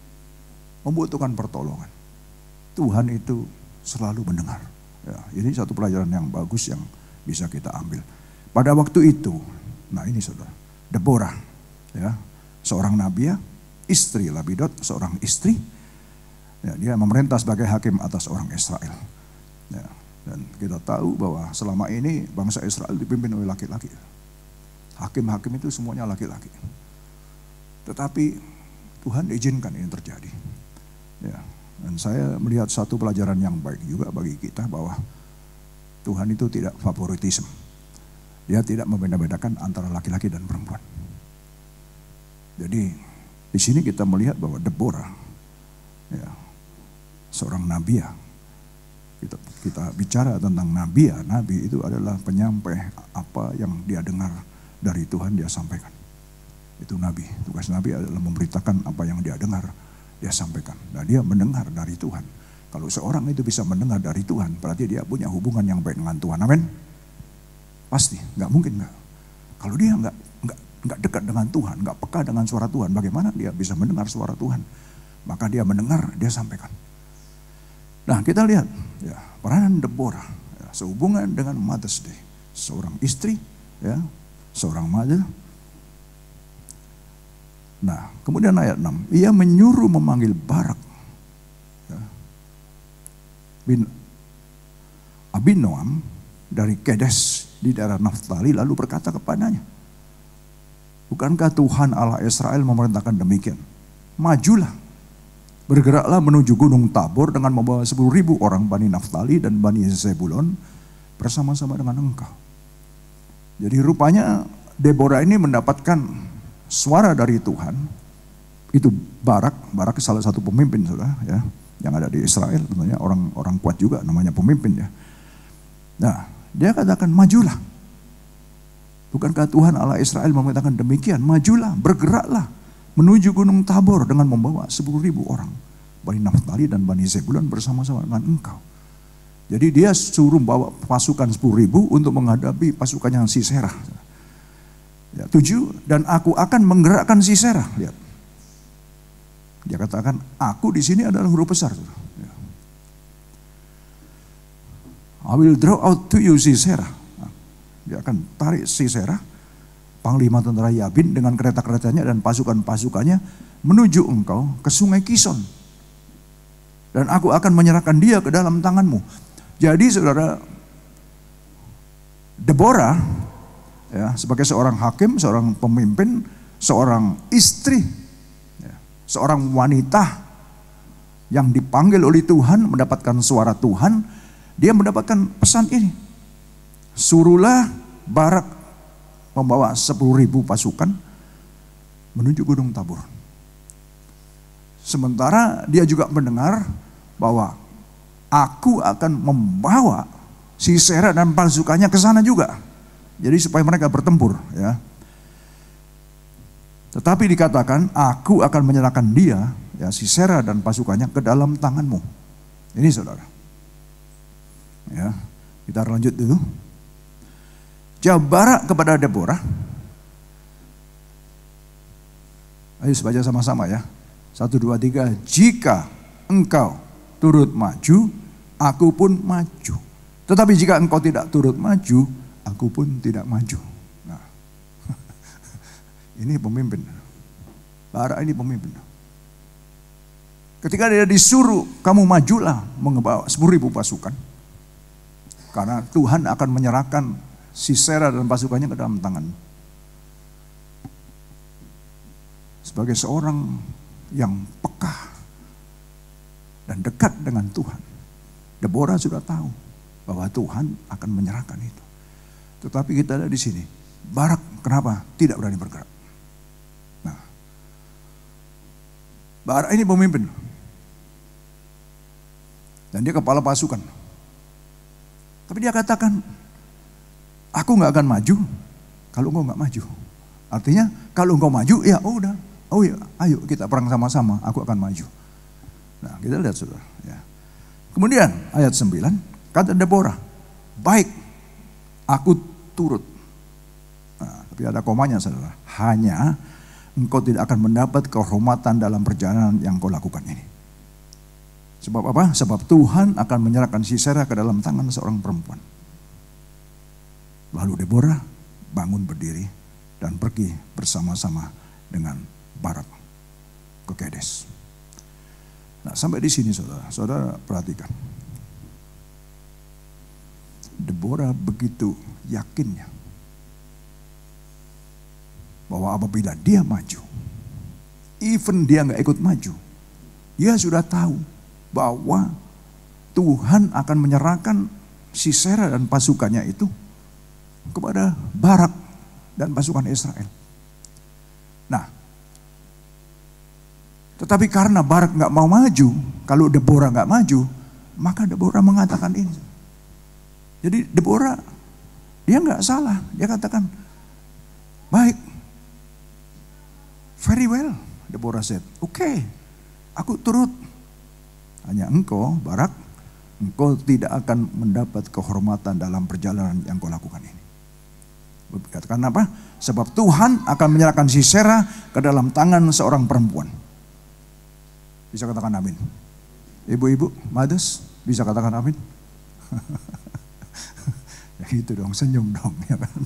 S6: membutuhkan pertolongan, Tuhan itu selalu mendengar. Ya, ini satu pelajaran yang bagus yang bisa kita ambil. Pada waktu itu, nah ini saudara, Deborah, ya, seorang nabi, istri Labidot, seorang istri. Ya, dia memerintah sebagai hakim atas orang Israel. Ya, dan kita tahu bahwa selama ini bangsa Israel dipimpin oleh laki-laki. Hakim-hakim itu semuanya laki-laki. Tetapi Tuhan izinkan ini terjadi. Ya, dan saya melihat satu pelajaran yang baik juga bagi kita bahwa Tuhan itu tidak favoritisme. Dia tidak membeda-bedakan antara laki-laki dan perempuan. Jadi di sini kita melihat bahwa Deborah, ya, seorang nabiah. Kita bicara tentang nabiah. Nabi itu adalah penyampai apa yang dia dengar dari Tuhan, dia sampaikan. Itu nabi. Tugas nabi adalah memberitakan apa yang dia dengar, dia sampaikan. Nah, dia mendengar dari Tuhan. Kalau seorang itu bisa mendengar dari Tuhan, berarti dia punya hubungan yang baik dengan Tuhan. Amin. Pasti, nggak mungkin nggak. Kalau dia nggak dekat dengan Tuhan, nggak peka dengan suara Tuhan, bagaimana dia bisa mendengar suara Tuhan? Maka dia mendengar, dia sampaikan. Nah, kita lihat ya, peranan Deborah ya, sehubungan dengan Mother's Day, seorang istri, ya, seorang mother. Nah, kemudian ayat 6, ia menyuruh memanggil Barak ya, bin Abinoam dari Kedes di daerah Naftali, lalu berkata kepadanya, bukankah Tuhan Allah Israel memerintahkan demikian? Majulah, bergeraklah menuju Gunung Tabor dengan membawa 10.000 orang Bani Naftali dan Bani Zebulon bersama-sama dengan engkau. Jadi rupanya Deborah ini mendapatkan suara dari Tuhan. Itu Barak salah satu pemimpin, saudara, ya, yang ada di Israel, tentunya orang kuat juga, namanya pemimpin ya. Nah, dia katakan majulah. Bukankah Tuhan Allah Israel memerintahkan demikian? Majulah, bergeraklah menuju Gunung Tabor dengan membawa 10.000 orang Bani Naftali dan Bani Zebulon bersama-sama dengan engkau. Jadi dia suruh bawa pasukan 10.000 untuk menghadapi pasukan yang Sisera. Ya, 7, dan aku akan menggerakkan Sisera. Lihat, dia katakan aku di sini adalah huruf besar. Ya. I will draw out to you Sisera. Nah, dia akan tarik Sisera, panglima tentara Yabin dengan kereta-keretanya dan pasukan-pasukannya menuju engkau ke sungai Kison. Dan aku akan menyerahkan dia ke dalam tanganmu. Jadi saudara, Deborah ya, sebagai seorang hakim, seorang pemimpin, seorang istri, ya, seorang wanita yang dipanggil oleh Tuhan, mendapatkan suara Tuhan, dia mendapatkan pesan ini. Suruhlah Barak membawa 10.000 pasukan menuju Gunung Tabor. Sementara dia juga mendengar bahwa aku akan membawa Sisera dan pasukannya ke sana juga. Jadi supaya mereka bertempur ya. Tetapi dikatakan aku akan menyerahkan dia, ya, Sisera dan pasukannya ke dalam tanganmu. Ini saudara. Ya, kita lanjut dulu. Jawab Barak kepada Deborah. Ayo baca sama-sama ya. 1, 2, 3. Jika engkau turut maju, aku pun maju. Tetapi jika engkau tidak turut maju, aku pun tidak maju. Nah, ini pemimpin. Barak ini pemimpin. Ketika dia disuruh, kamu majulah membawa 10.000 pasukan. Karena Tuhan akan menyerahkan Sisera dan pasukannya ke dalam tangan. Sebagai seorang yang peka dan dekat dengan Tuhan, Deborah sudah tahu bahwa Tuhan akan menyerahkan itu. Tetapi kita ada di sini, Barak kenapa tidak berani bergerak? Nah, Barak ini pemimpin dan dia kepala pasukan. Tapi dia katakan, aku nggak akan maju kalau engkau nggak maju. Artinya kalau engkau maju, ya udah, oh ya, ayo kita perang sama-sama, aku akan maju. Nah, kita lihat saudara. Ya. Kemudian ayat 9, kata Deborah, baik, aku turut. Nah, tapi ada komanya saudara. Hanya engkau tidak akan mendapat kehormatan dalam perjalanan yang kau lakukan ini. Sebab apa? Sebab Tuhan akan menyerahkan Sisera ke dalam tangan seorang perempuan. Lalu Deborah bangun berdiri dan pergi bersama-sama dengan Barak ke Kedes. Nah, sampai di sini saudara perhatikan. Deborah begitu yakinnya bahwa apabila dia maju, even dia nggak ikut maju, dia sudah tahu bahwa Tuhan akan menyerahkan Sisera dan pasukannya itu kepada Barak dan pasukan Israel. Nah, tetapi karena Barak nggak mau maju, kalau Deborah nggak maju, maka Deborah mengatakan ini. Jadi Deborah, dia nggak salah, dia katakan, baik, very well, Deborah said, okay, aku turut. Hanya engkau, Barak, engkau tidak akan mendapat kehormatan dalam perjalanan yang kau lakukan ini. Katakan apa? Sebab Tuhan akan menyerahkan Sisera ke dalam tangan seorang perempuan. Bisa katakan amin? Ibu-ibu, mothers, bisa katakan amin? Ya gitu dong, senyum dong, ya kan?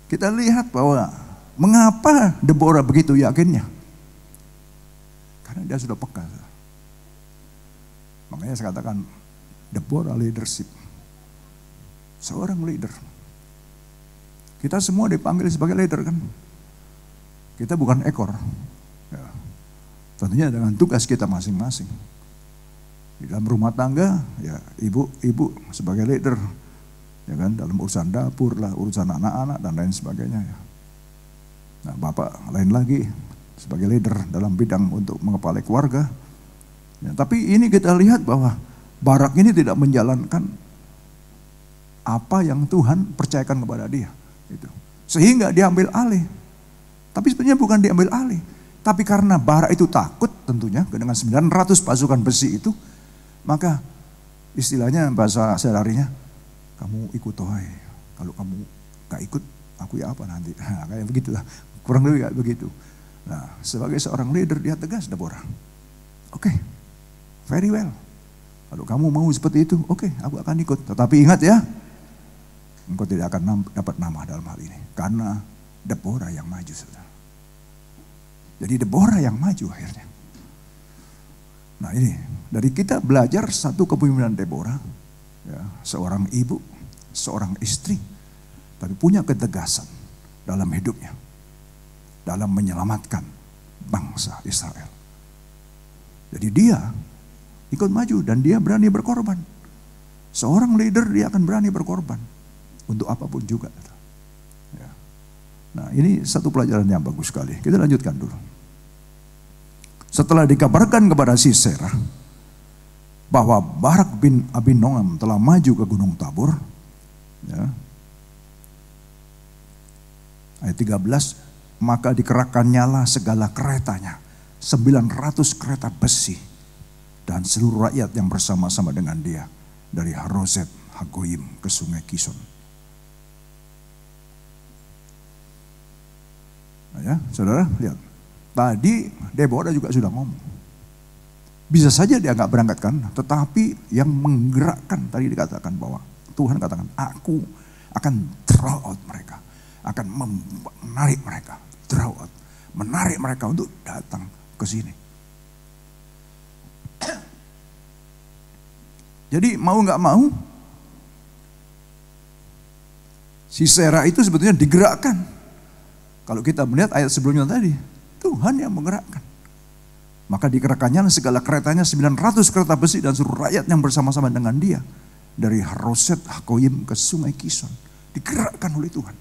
S6: Kita lihat bahwa mengapa Deborah begitu yakinnya? Karena dia sudah peka. Makanya saya katakan Deborah leadership. Seorang leader. Kita semua dipanggil sebagai leader kan. Kita bukan ekor. Ya. Tentunya dengan tugas kita masing-masing. Di dalam rumah tangga, ya ibu sebagai leader. Ya kan, dalam urusan dapur lah, urusan anak-anak dan lain sebagainya ya. Nah, bapak lain lagi sebagai leader dalam bidang untuk mengepalai keluarga. Ya, tapi ini kita lihat bahwa Barak ini tidak menjalankan apa yang Tuhan percayakan kepada dia. Gitu. Sehingga dia ambil alih. Tapi sebenarnya bukan diambil alih. Tapi karena Barak itu takut tentunya dengan 900 pasukan besi itu, maka istilahnya bahasa sehari-harinya, kamu ikut tohai. Kalau kamu gak ikut, aku ya apa nanti. Nah, kayak begitulah. Kurang lebih kayak begitu. Nah, sebagai seorang leader dia tegas, Deborah. Oke, very well. Kalau kamu mau seperti itu, oke, aku akan ikut. Tetapi ingat ya, engkau tidak akan dapat nama dalam hal ini. Karena Deborah yang maju, saudara. Jadi Deborah yang maju akhirnya. Nah ini, dari kita belajar satu kepemimpinan Deborah. Ya, seorang ibu, seorang istri. Tapi punya ketegasan dalam hidupnya. Dalam menyelamatkan bangsa Israel. Jadi dia ikut maju dan dia berani berkorban. Seorang leader dia akan berani berkorban untuk apapun juga. Ya. Nah ini satu pelajaran yang bagus sekali. Kita lanjutkan dulu. Setelah dikabarkan kepada Sisera bahwa Barak bin Abinoam telah maju ke Gunung Tabor, ya. Ayat 13, maka dikerahkannyalah segala keretanya, 900 kereta besi, dan seluruh rakyat yang bersama-sama dengan dia, dari Haroset Hagoyim ke sungai Kison. Nah ya, saudara, lihat. Tadi Deborah juga sudah ngomong. Bisa saja dia nggak berangkatkan, tetapi yang menggerakkan tadi dikatakan bahwa Tuhan katakan, aku akan draw out mereka, akan menarik mereka, draw out, menarik mereka untuk datang ke sini. Jadi mau nggak mau, Sisera itu sebetulnya digerakkan. Kalau kita melihat ayat sebelumnya tadi, Tuhan yang menggerakkan. Maka dikerahkannya segala keretanya, 900 kereta besi dan seluruh rakyat yang bersama-sama dengan dia. Dari Haroset Hagoyim ke sungai Kison. Digerakkan oleh Tuhan.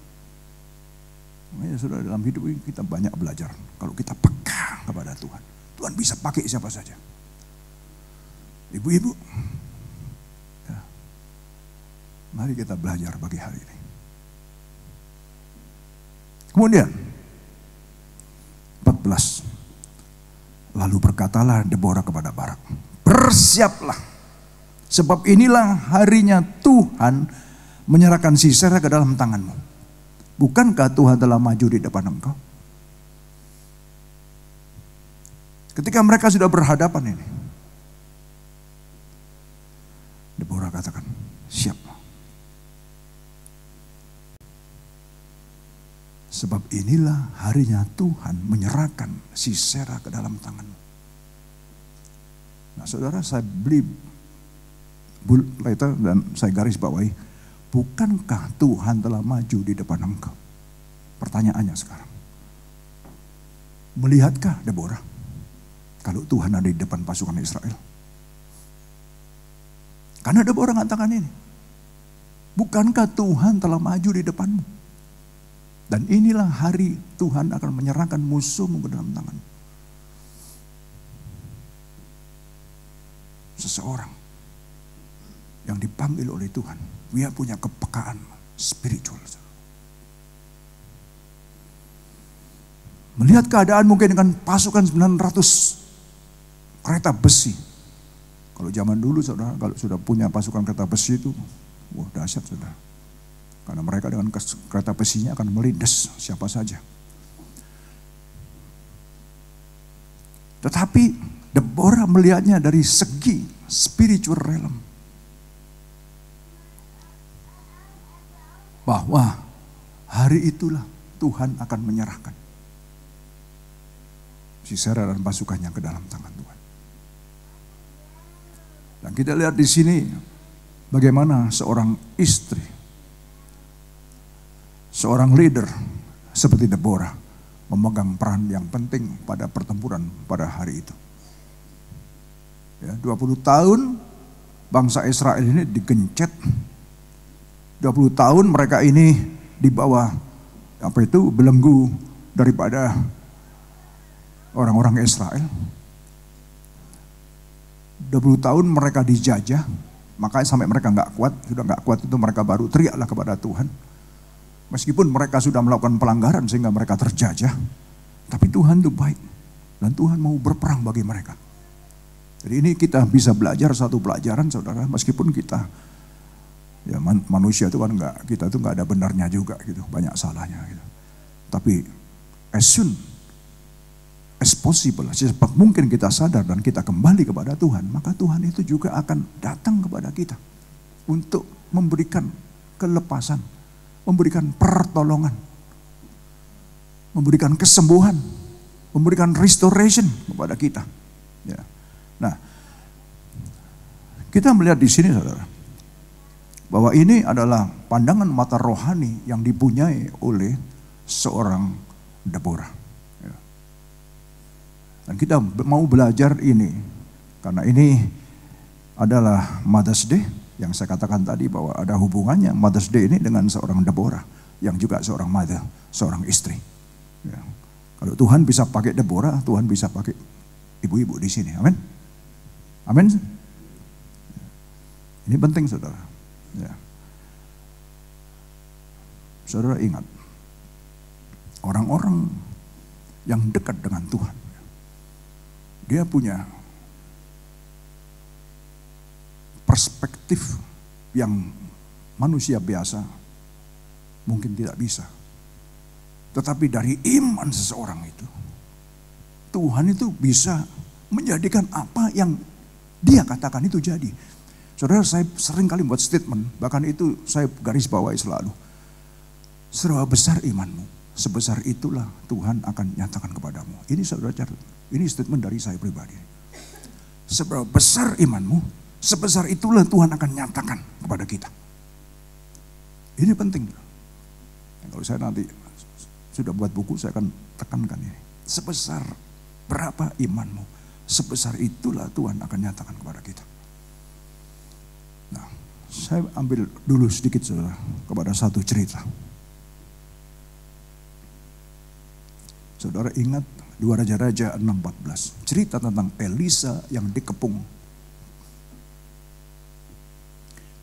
S6: Makanya saudara, dalam hidup ini kita banyak belajar. Kalau kita peka kepada Tuhan, Tuhan bisa pakai siapa saja. Ibu-ibu, ya, mari kita belajar bagi hari ini. Kemudian 14. Lalu berkatalah Deborah kepada Barak, bersiaplah, sebab inilah harinya Tuhan menyerahkan Sisera ke dalam tanganmu. Bukankah Tuhan telah maju di depan engkau? Ketika mereka sudah berhadapan ini, Deborah katakan, siap. Sebab inilah harinya Tuhan menyerahkan Sisera ke dalam tanganmu. Nah saudara, saya beli letter dan saya garis bawahi, bukankah Tuhan telah maju di depan engkau? Pertanyaannya sekarang, melihatkah Deborah? kalau Tuhan ada di depan pasukan Israel? Karena ada orang mengatakan ini. Bukankah Tuhan telah maju di depanmu? Dan inilah hari Tuhan akan menyerahkan musuhmu ke dalam tangan. Seseorang yang dipanggil oleh Tuhan, dia punya kepekaan spiritual. Melihat keadaan mungkin dengan pasukan 900 kereta besi. Kalau zaman dulu saudara, kalau sudah punya pasukan kereta besi itu, wah dahsyat saudara. Karena mereka dengan kereta besinya akan melindas siapa saja. Tetapi Deborah melihatnya dari segi spiritual realm. Bahwa hari itulah Tuhan akan menyerahkan Sisera dan pasukannya ke dalam tangan Tuhan. Dan kita lihat di sini bagaimana seorang istri, seorang leader seperti Deborah memegang peran yang penting pada pertempuran pada hari itu. Ya, 20 tahun bangsa Israel ini digencet. 20 tahun mereka ini di bawah belenggu daripada orang-orang Israel. 20 tahun mereka dijajah, makanya sampai mereka nggak kuat, sudah nggak kuat itu mereka baru teriaklah kepada Tuhan. Meskipun mereka sudah melakukan pelanggaran sehingga mereka terjajah, tapi Tuhan itu baik dan Tuhan mau berperang bagi mereka. Jadi ini kita bisa belajar satu pelajaran saudara, meskipun kita ya manusia itu kan kita itu nggak ada benarnya juga gitu, banyak salahnya gitu. Tapi as soon as possible, secepat mungkin kita sadar dan kita kembali kepada Tuhan, maka Tuhan itu juga akan datang kepada kita untuk memberikan kelepasan, memberikan pertolongan, memberikan kesembuhan, memberikan restoration kepada kita. Ya. Nah, kita melihat di sini saudara, bahwa ini adalah pandangan mata rohani yang dipunyai oleh seorang Deborah. Dan kita mau belajar ini, karena ini adalah Mother's Day, yang saya katakan tadi bahwa ada hubungannya Mother's Day ini dengan seorang Deborah, yang juga seorang mother, seorang istri. Ya. Kalau Tuhan bisa pakai Deborah, Tuhan bisa pakai ibu-ibu di sini, amin? Amin? Ini penting saudara. Ya. Saudara ingat, orang-orang yang dekat dengan Tuhan, dia punya perspektif yang manusia biasa mungkin tidak bisa. Tetapi dari iman seseorang itu, Tuhan itu bisa menjadikan apa yang dia katakan itu jadi. Saudara, saya sering kali buat statement, bahkan itu saya garis bawahi selalu. Seberapa besar imanmu, sebesar itulah Tuhan akan nyatakan kepadamu. Ini saudara catat, ini statement dari saya pribadi. Seberapa besar imanmu, sebesar itulah Tuhan akan nyatakan kepada kita. Ini penting. Kalau saya nanti sudah buat buku, saya akan tekankan ini. Sebesar berapa imanmu, sebesar itulah Tuhan akan nyatakan kepada kita. Nah, saya ambil dulu sedikit saudara kepada satu cerita. Saudara ingat 2 Raja-Raja 6:14. Cerita tentang Elisa yang dikepung.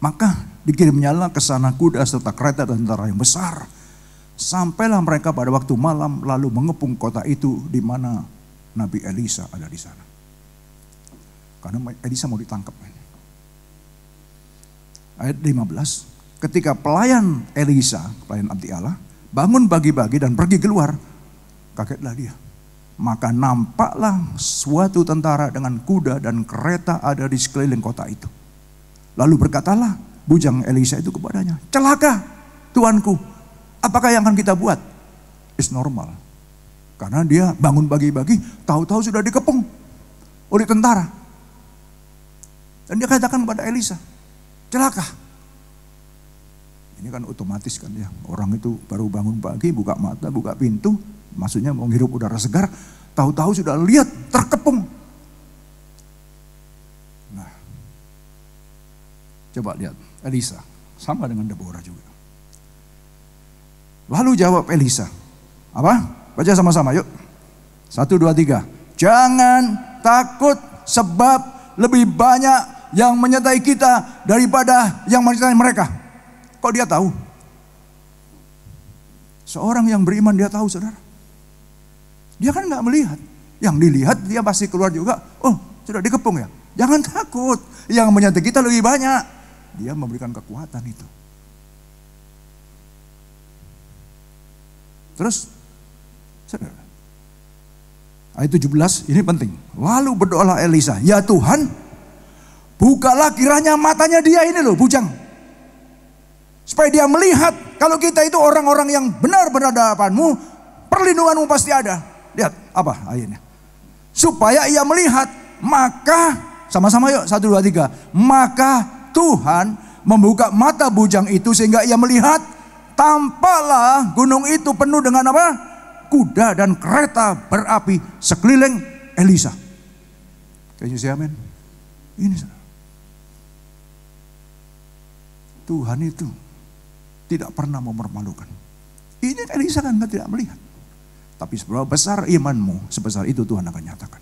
S6: Maka dikirimnyalah ke sana kuda serta kereta dan tentara yang besar. Sampailah mereka pada waktu malam lalu mengepung kota itu di mana Nabi Elisa ada di sana. Karena Elisa mau ditangkap. Ayat 15. Ketika pelayan Elisa, pelayan abdi Allah, bangun bagi-bagi dan pergi keluar, kagetlah dia. Maka nampaklah suatu tentara dengan kuda dan kereta ada di sekeliling kota itu. Lalu berkatalah bujang Elisa itu kepadanya, celaka tuanku, apakah yang akan kita buat? It's normal. Karena dia bangun bagi-bagi, tahu-tahu sudah dikepung oleh tentara. Dan dia katakan kepada Elisa, celaka. Ini kan otomatis kan ya, orang itu baru bangun pagi, buka mata, buka pintu, maksudnya mau menghirup udara segar, tahu-tahu sudah lihat terkepung Coba lihat, Elisa sama dengan Deborah juga. Lalu jawab Elisa, apa? Baca sama-sama yuk. 1, 2, 3. Jangan takut sebab lebih banyak yang menyertai kita daripada yang menyertai mereka. Kok dia tahu? Seorang yang beriman dia tahu, saudara. Dia kan nggak melihat. Yang dilihat dia pasti keluar juga. Oh, sudah dikepung ya. Jangan takut. Yang menyertai kita lebih banyak. Dia memberikan kekuatan itu. Terus, saudara, ayat 17 ini penting. Lalu berdoalah Elisa, ya Tuhan, bukalah kiranya matanya dia ini loh, bujang. Supaya dia melihat kalau kita itu orang-orang yang benar-benar di hadapan-Mu, perlindungan-Mu pasti ada. Lihat apa ayatnya. Supaya ia melihat, maka sama-sama yuk 1, 2, 3. Maka Tuhan membuka mata bujang itu sehingga ia melihat, tampaklah gunung itu penuh dengan apa? Kuda dan kereta berapi sekeliling Elisa. Can you say amen? Ini Tuhan itu tidak pernah mempermalukan. Ini Elisa kan tidak melihat. Tapi seberapa besar imanmu, sebesar itu Tuhan akan nyatakan.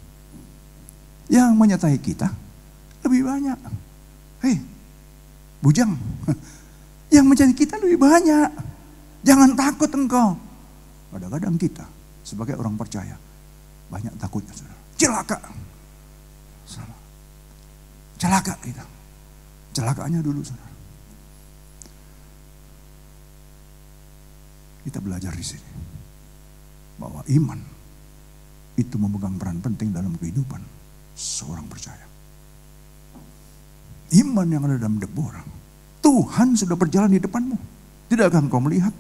S6: Yang menyertai kita lebih banyak. Hei, bujang, yang mencari kita lebih banyak. Jangan takut engkau. Kadang-kadang kita sebagai orang percaya banyak takutnya, saudara. Celaka. Celaka kita. Celakaannya dulu, saudara. Kita belajar di sini bahwa iman itu memegang peran penting dalam kehidupan seorang percaya. Iman yang ada dalam Deborah, Tuhan sudah berjalan di depanmu. Tidakkah engkau melihat?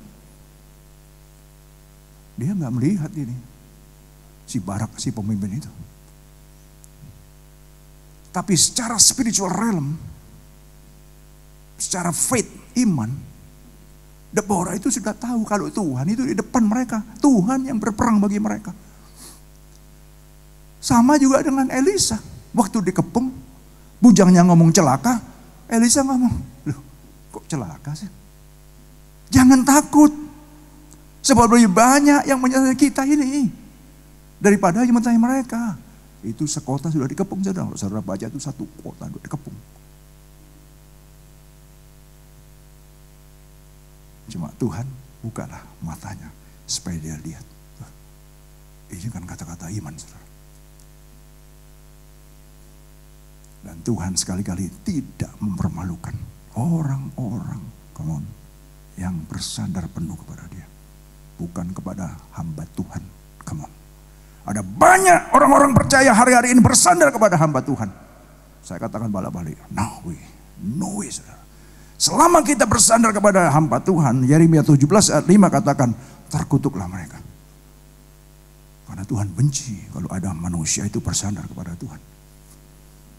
S6: Dia nggak melihat ini, si Barak, si pemimpin itu. Tapi secara spiritual realm, secara faith, iman, Deborah itu sudah tahu kalau Tuhan itu di depan mereka. Tuhan yang berperang bagi mereka. Sama juga dengan Elisa. Waktu dikepung, bujangnya ngomong celaka, Elisa ngomong, loh kok celaka sih? Jangan takut. Sebab lebih banyak yang menyertai kita ini daripada yang menyertai mereka. Itu sekota sudah dikepung, saudara. Saudara baca itu satu kota sudah dikepung. Cuma Tuhan bukalah matanya supaya dia lihat. Ini kan kata-kata iman, saudara. Dan Tuhan sekali-kali tidak mempermalukan orang-orang, come on, yang bersandar penuh kepada dia. Bukan kepada hamba Tuhan, come on. Ada banyak orang-orang percaya hari-hari ini bersandar kepada hamba Tuhan. Saya katakan balik-balik, no way, saudara. Selama kita bersandar kepada hamba Tuhan, Yeremia 17 ayat 5 katakan, terkutuklah mereka. Karena Tuhan benci kalau ada manusia itu bersandar kepada Tuhan.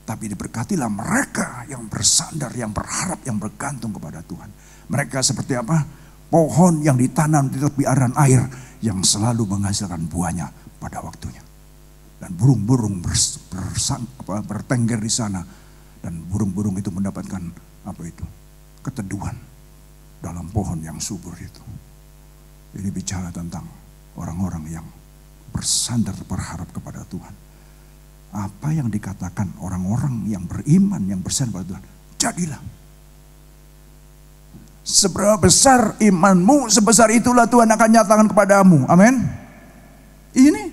S6: Tapi diberkatilah mereka yang bersandar, yang berharap, yang bergantung kepada Tuhan. Mereka seperti apa? Pohon yang ditanam di tepi aliran air yang selalu menghasilkan buahnya pada waktunya. Dan burung-burung bertengger di sana. Dan burung-burung itu mendapatkan apa itu? Keteduhan dalam pohon yang subur itu. Ini bicara tentang orang-orang yang bersandar berharap kepada Tuhan. Apa yang dikatakan orang-orang yang beriman, yang bersandar kepada Tuhan, jadilah. Seberapa besar imanmu, sebesar itulah Tuhan akan nyatakan kepadamu. Amin. Ini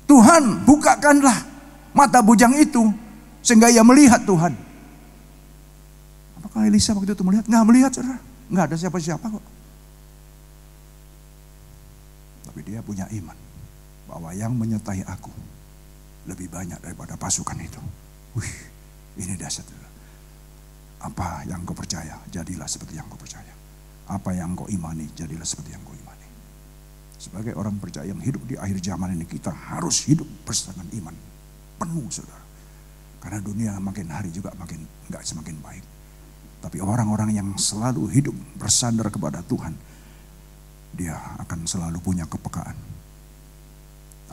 S6: Tuhan bukakanlah mata bujang itu sehingga ia melihat Tuhan. Apakah Elisa waktu itu melihat? Nggak melihat, saudara. Nggak ada siapa-siapa kok. Tapi dia punya iman bahwa yang menyertai aku lebih banyak daripada pasukan itu. Wih, ini dahsyat. Apa yang kau percaya, jadilah seperti yang kau percaya. Apa yang kau imani, jadilah seperti yang kau imani. Sebagai orang percaya yang hidup di akhir zaman ini, kita harus hidup bersama iman penuh, saudara. Karena dunia makin hari juga makin enggak semakin baik. Tapi orang-orang yang selalu hidup bersandar kepada Tuhan, dia akan selalu punya kepekaan.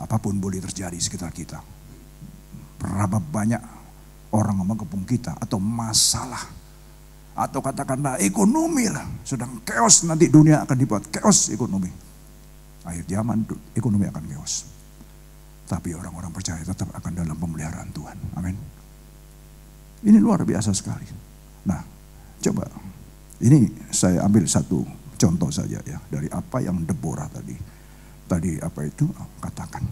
S6: Apapun boleh terjadi di sekitar kita. Berapa banyak orang mengepung kita atau masalah Atau katakanlah ekonomi lah, sedang chaos, nanti dunia akan dibuat chaos ekonomi. Akhir zaman ekonomi akan chaos. Tapi orang-orang percaya tetap akan dalam pemeliharaan Tuhan. Amin. Ini luar biasa sekali. Nah, coba ini saya ambil satu contoh saja ya dari apa yang Deborah tadi apa itu katakan.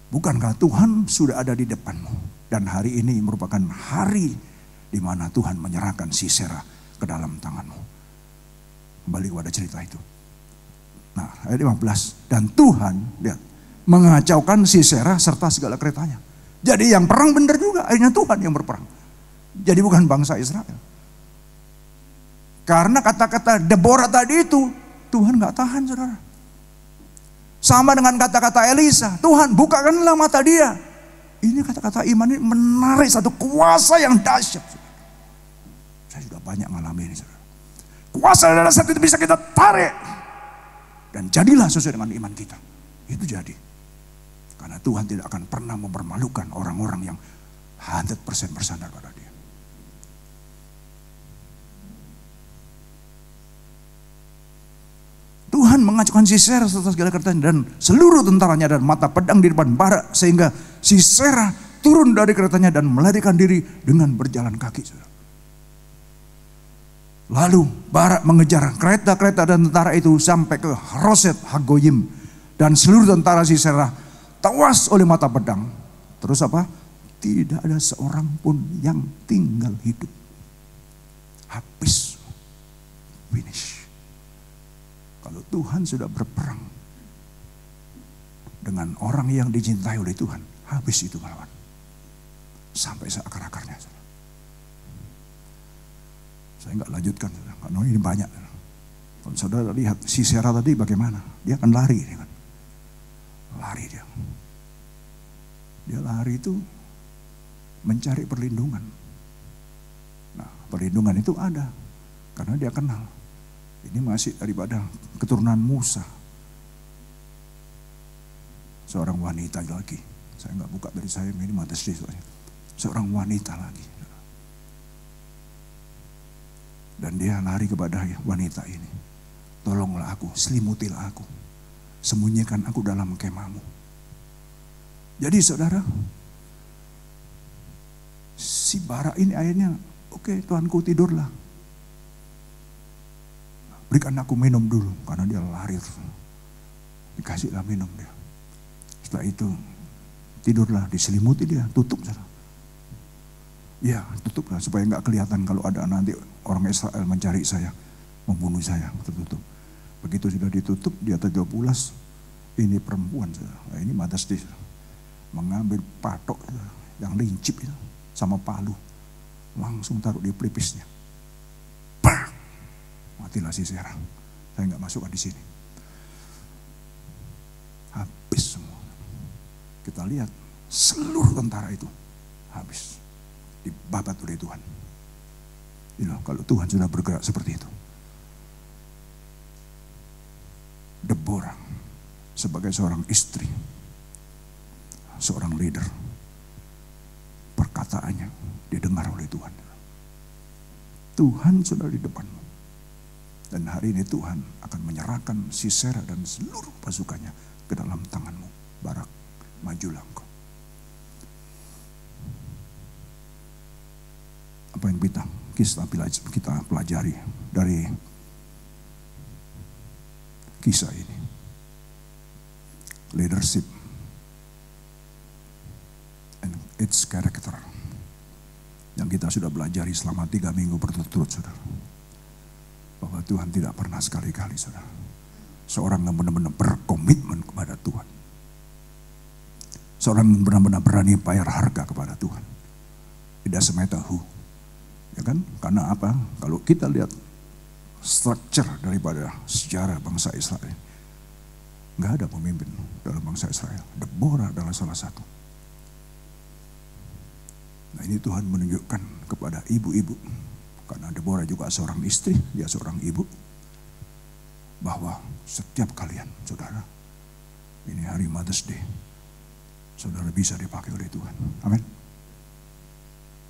S6: Bukankah Tuhan sudah ada di depanmu dan hari ini merupakan hari di mana Tuhan menyerahkan Sisera ke dalam tanganmu. Kembali kepada cerita itu. Nah, ayat 15. Dan Tuhan, lihat, mengacaukan Sisera serta segala keretanya. Jadi yang perang benar juga, akhirnya Tuhan yang berperang. Jadi bukan bangsa Israel. Karena kata-kata Deborah tadi itu, Tuhan gak tahan, saudara. Sama dengan kata-kata Elisa, Tuhan bukakanlah mata dia. Ini kata-kata iman ini menarik satu kuasa yang dahsyat. Saya sudah banyak mengalami ini, saudara. Kuasa dalam satu itu bisa kita tarik. Dan jadilah sesuai dengan iman kita. Itu jadi. Karena Tuhan tidak akan pernah mempermalukan orang-orang yang 100% bersandar pada dia. Tuhan mengacaukan Sisera serta segala keretanya dan seluruh tentaranya dan mata pedang di depan Barak sehingga Sisera turun dari keretanya dan melarikan diri dengan berjalan kaki. Lalu Barak mengejar kereta-kereta dan tentara itu sampai ke Haroset Hagoyim dan seluruh tentara Sisera tewas oleh mata pedang. Terus apa? Tidak ada seorang pun yang tinggal hidup. Habis. Finish. Kalau Tuhan sudah berperang dengan orang yang dicintai oleh Tuhan, habis itu melawan. Sampai seakar-akarnya. Saya nggak lanjutkan, karena ini banyak. Kalau saudara lihat Sisera tadi bagaimana, dia akan lari. Lari dia. Dia lari itu mencari perlindungan. Nah, perlindungan itu ada, karena dia kenal. Ini masih daripada keturunan Musa. Seorang wanita lagi. Saya nggak buka dari saya, ini mata soalnya. Seorang wanita lagi. Dan dia lari kepada wanita ini. Tolonglah aku, selimutilah aku. Sembunyikan aku dalam kemahmu. Jadi saudara, si Barak ini akhirnya, oke, Tuanku tidurlah. Berikan aku minum dulu, karena dia lari. Dikasihlah minum dia. Setelah itu tidurlah, diselimuti dia, tutup. Ya, tutuplah supaya nggak kelihatan kalau ada nanti orang Israel mencari saya, membunuh saya, tertutup. Begitu sudah ditutup, dia tergopulas. Ini perempuan, nah, ini Madasti, mengambil patok yang lincip itu, sama palu, langsung taruh di pelipisnya. Matilah Sisera. Saya nggak masukkan di sini. Habis semua. Kita lihat seluruh tentara itu habis, dibabat oleh Tuhan. Kalau Tuhan sudah bergerak seperti itu. Deborah sebagai seorang istri, seorang leader, perkataannya didengar oleh Tuhan. Tuhan sudah di depanmu. Dan hari ini Tuhan akan menyerahkan Sisera dan seluruh pasukannya ke dalam tanganmu. Barak, majulah engkau. Apa yang kita pelajari dari kisah ini? Leadership and its character. Yang kita sudah pelajari selama 3 minggu berturut-turut, saudara. Bahwa Tuhan tidak pernah sekali-kali, saudara, seorang yang benar-benar berkomitmen kepada Tuhan. Seorang yang benar-benar berani bayar harga kepada Tuhan. Tidak semata who. Ya kan? Karena apa? Kalau kita lihat structure daripada sejarah bangsa Israel, nggak ada pemimpin dalam bangsa Israel. Deborah adalah salah satu. Nah, ini Tuhan menunjukkan kepada ibu-ibu. Karena Deborah juga seorang istri, dia seorang ibu. Bahwa setiap kalian, saudara, ini hari Mother's Day, saudara bisa dipakai oleh Tuhan. Amin.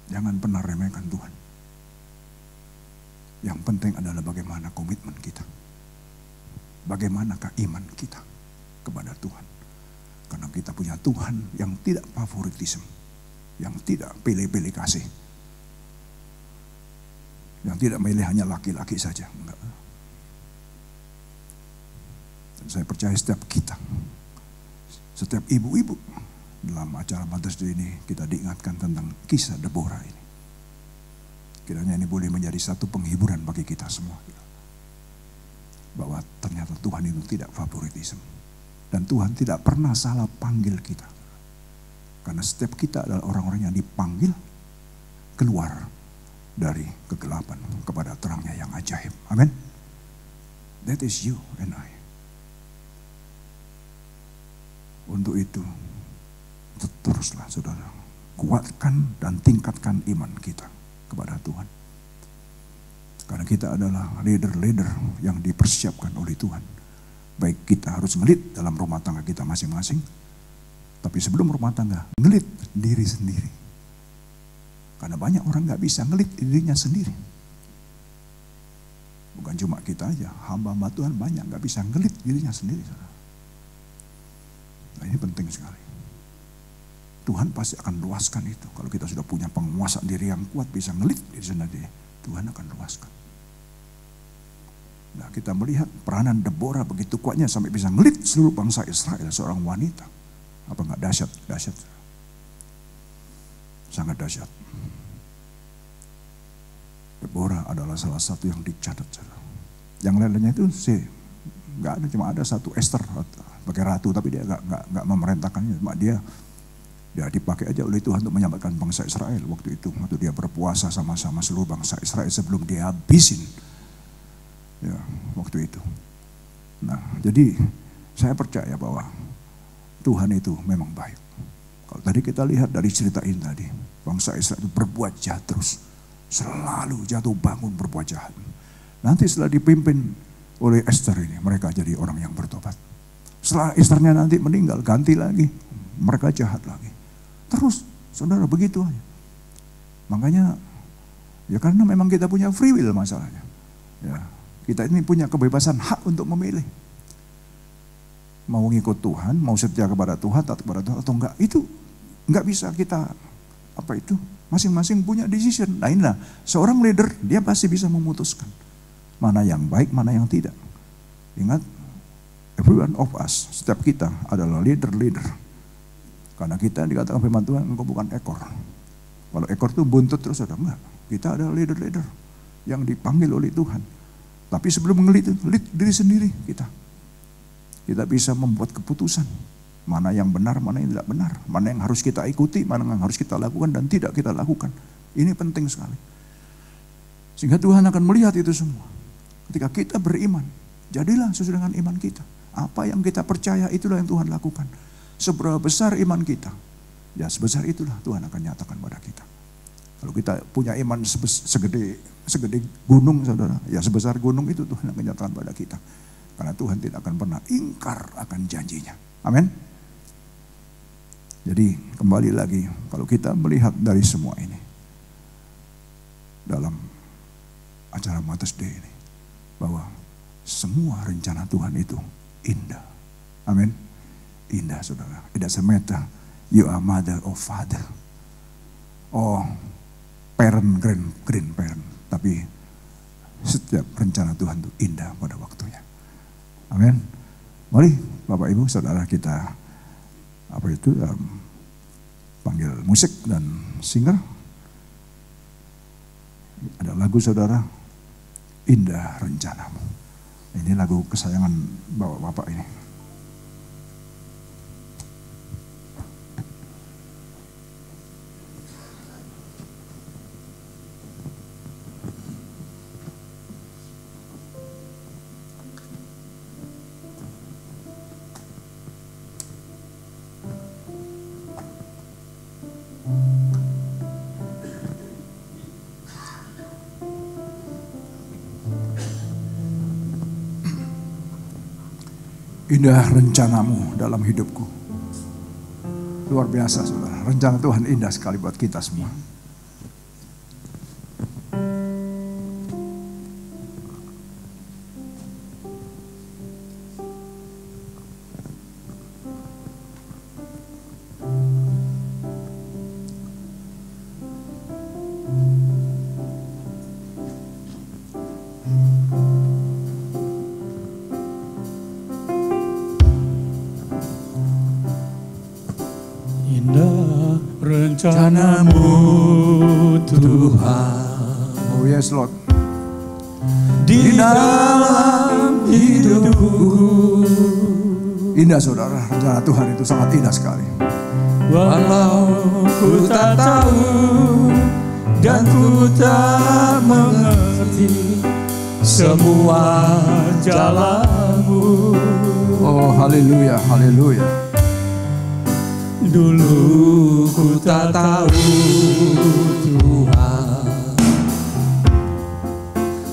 S6: Jangan pernah remehkan Tuhan. Yang penting adalah bagaimana komitmen kita. Bagaimanakah iman kita kepada Tuhan. Karena kita punya Tuhan yang tidak favoritisme, yang tidak pilih-pilih kasih, yang tidak milih hanya laki-laki saja. Enggak. Dan saya percaya setiap kita, setiap ibu-ibu dalam acara Mother's Day ini kita diingatkan tentang kisah Deborah ini. Kiranya ini boleh menjadi satu penghiburan bagi kita semua. Bahwa ternyata Tuhan itu tidak favoritisme. Dan Tuhan tidak pernah salah panggil kita. Karena setiap kita adalah orang-orang yang dipanggil keluar dari kegelapan kepada terangnya yang ajaib. Amin. That is you and I. Untuk itu, teruslah saudara, kuatkan dan tingkatkan iman kita kepada Tuhan. Karena kita adalah leader-leader yang dipersiapkan oleh Tuhan. Baik kita harus ngelit dalam rumah tangga kita masing-masing, tapi sebelum rumah tangga, ngelit diri sendiri. Karena banyak orang gak bisa ngelit dirinya sendiri. Bukan cuma kita aja, hamba-hamba Tuhan banyak gak bisa ngelit dirinya sendiri. Nah ini penting sekali. Tuhan pasti akan luaskan itu. Kalau kita sudah punya penguasa diri yang kuat, bisa ngelit diri sendiri, Tuhan akan luaskan. Nah kita melihat peranan Deborah begitu kuatnya sampai bisa ngelit seluruh bangsa Israel, seorang wanita. Apa enggak dahsyat? Dahsyat. Sangat dahsyat. Deborah adalah salah satu yang dicatat. Yang lainnya itu sih enggak ada, cuma ada satu Esther sebagai ratu, tapi dia enggak memerintahkannya, cuma dia dipakai aja oleh Tuhan untuk menyelamatkan bangsa Israel waktu itu. Waktu dia berpuasa sama-sama seluruh bangsa Israel sebelum dia habisin. Ya, waktu itu. Nah, jadi saya percaya bahwa Tuhan itu memang baik. Kalau tadi kita lihat dari cerita ini tadi, bangsa Israel itu berbuat jahat terus. Selalu jatuh bangun berbuat jahat. Nanti setelah dipimpin oleh Esther ini, mereka jadi orang yang bertobat. Setelah Esthernya nanti meninggal, ganti lagi. Mereka jahat lagi. Terus, saudara, begitu aja. Makanya, ya karena memang kita punya free will masalahnya. Ya, kita ini punya kebebasan hak untuk memilih. Mau ngikut Tuhan, mau setia kepada Tuhan, taat kepada Tuhan atau enggak. Itu enggak bisa kita, masing-masing punya decision. Nah inilah, seorang leader, dia pasti bisa memutuskan. Mana yang baik, mana yang tidak. Ingat, every one of us, setiap kita adalah leader-leader. Karena kita dikatakan firman Tuhan, engkau bukan ekor. Kalau ekor itu buntut terus ada enggak. Kita adalah leader-leader yang dipanggil oleh Tuhan. Tapi sebelum ngelit, lead diri sendiri kita. Kita bisa membuat keputusan. Mana yang benar, mana yang tidak benar. Mana yang harus kita ikuti, mana yang harus kita lakukan dan tidak kita lakukan. Ini penting sekali. Sehingga Tuhan akan melihat itu semua. Ketika kita beriman, jadilah sesuai dengan iman kita. Apa yang kita percaya itulah yang Tuhan lakukan. Seberapa besar iman kita, ya sebesar itulah Tuhan akan nyatakan pada kita. Kalau kita punya iman segede gunung, saudara, ya sebesar gunung itu Tuhan akan nyatakan pada kita. Karena Tuhan tidak akan pernah ingkar akan janjinya. Amin. Jadi kembali lagi, kalau kita melihat dari semua ini, dalam acara Mother's Day ini, bahwa semua rencana Tuhan itu indah. Amin. Indah, saudara. It doesn't matter you are mother or father, or parent, grandparent. Tapi setiap rencana Tuhan itu indah pada waktunya. Amin. Mari Bapak Ibu Saudara kita panggil musik dan singer. Ada lagu saudara, Indah Rencanamu. Ini lagu kesayangan Bapak ini. Indah rencanamu dalam hidupku. Luar biasa saudara. Rencana Tuhan indah sekali buat kita semua.
S4: rencanamu Tuhan.
S6: Oh yes Lord.
S4: Di dalam hidupku.
S6: Indah saudara, rencana Tuhan itu sangat indah sekali.
S4: Walau ku tak tahu dan ku tak mengerti semua jalanmu.
S6: Oh haleluya, haleluya.
S4: Dulu ku tak tahu Tuhan,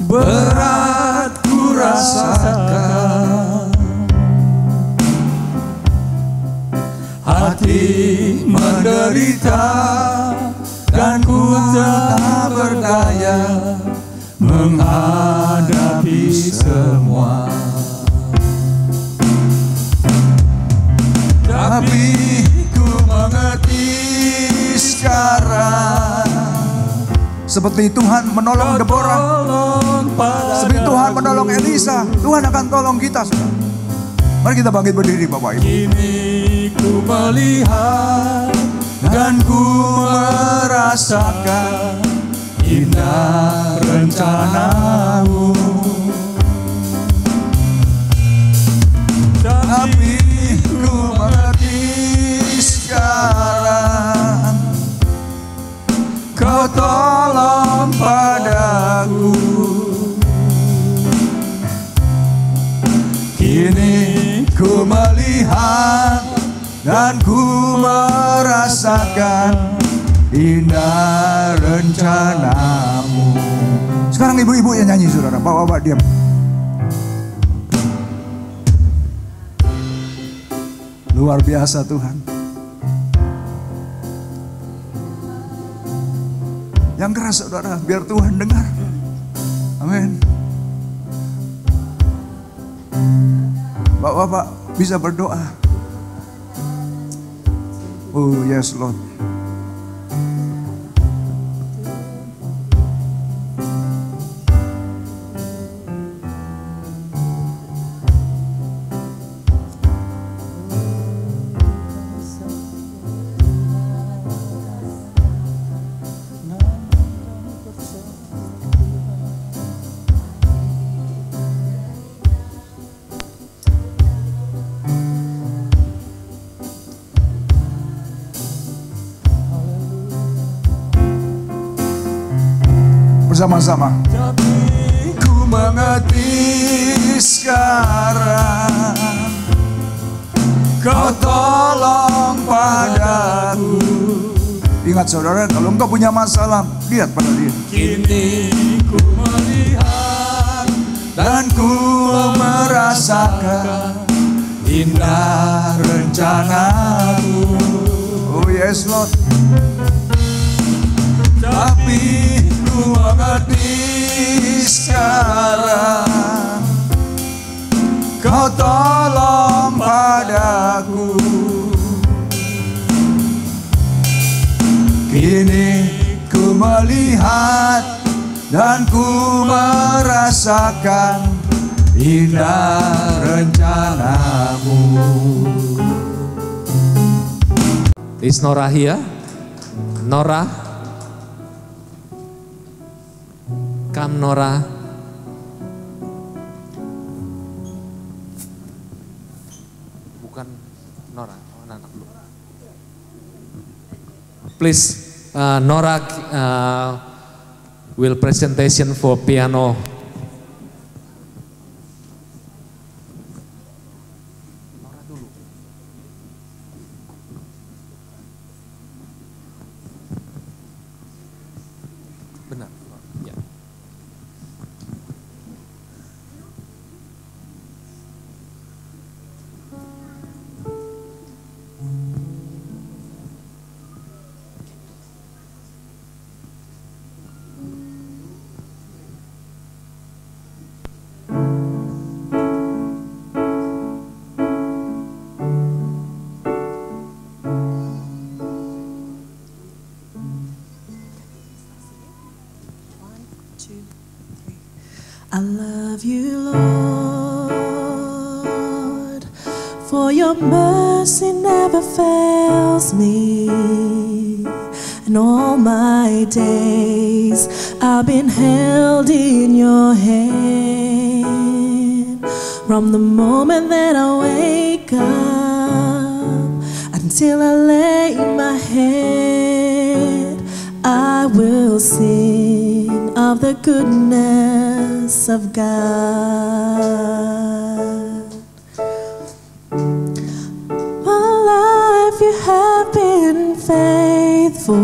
S4: berat ku rasakan, hati menderita dan ku tak berdaya menghadapi semua.
S6: Tapi ku mengerti sekarang, seperti Tuhan menolong Deborah, seperti Tuhan menolong Elisa, Tuhan akan tolong kita saudara. Mari kita bangkit berdiri Bapak Ibu.
S4: Kini ku melihat dan ku merasakan indah rencanamu.
S6: Tapi ku mengerti sekarang, Kau tolong padaku. Kini ku melihat dan ku merasakan indah rencanamu. Sekarang ibu-ibu yang nyanyi saudara, bapak-bapak diam. Luar biasa Tuhan. Yang keras saudara, biar Tuhan dengar. Amin. Bapak-bapak bisa berdoa. Oh yes Lord. Bersama-sama. Tapi ku mengerti sekarang, Kau tolong padaku. Ingat saudara, kalau engkau punya masalah, lihat pada dia.
S4: Kini ku melihat
S6: Dan ku merasakan indah rencanamu. Oh yes Lord. Tapi ku mengerti sekarang, Kau tolong padaku. Kini ku melihat dan ku merasakan indah rencanamu.
S1: Is Nora here? Nora? Come Nora. Bukan Nora, anak dulu. Please, Nora will presentation for piano. Nora dulu. Benar. Ya.
S7: I love you, Lord, for your mercy never fails me. In all my days, I've been held in your hand. From the moment that I wake up until I lay my head, I will sing of the goodness of God. My life you have been faithful,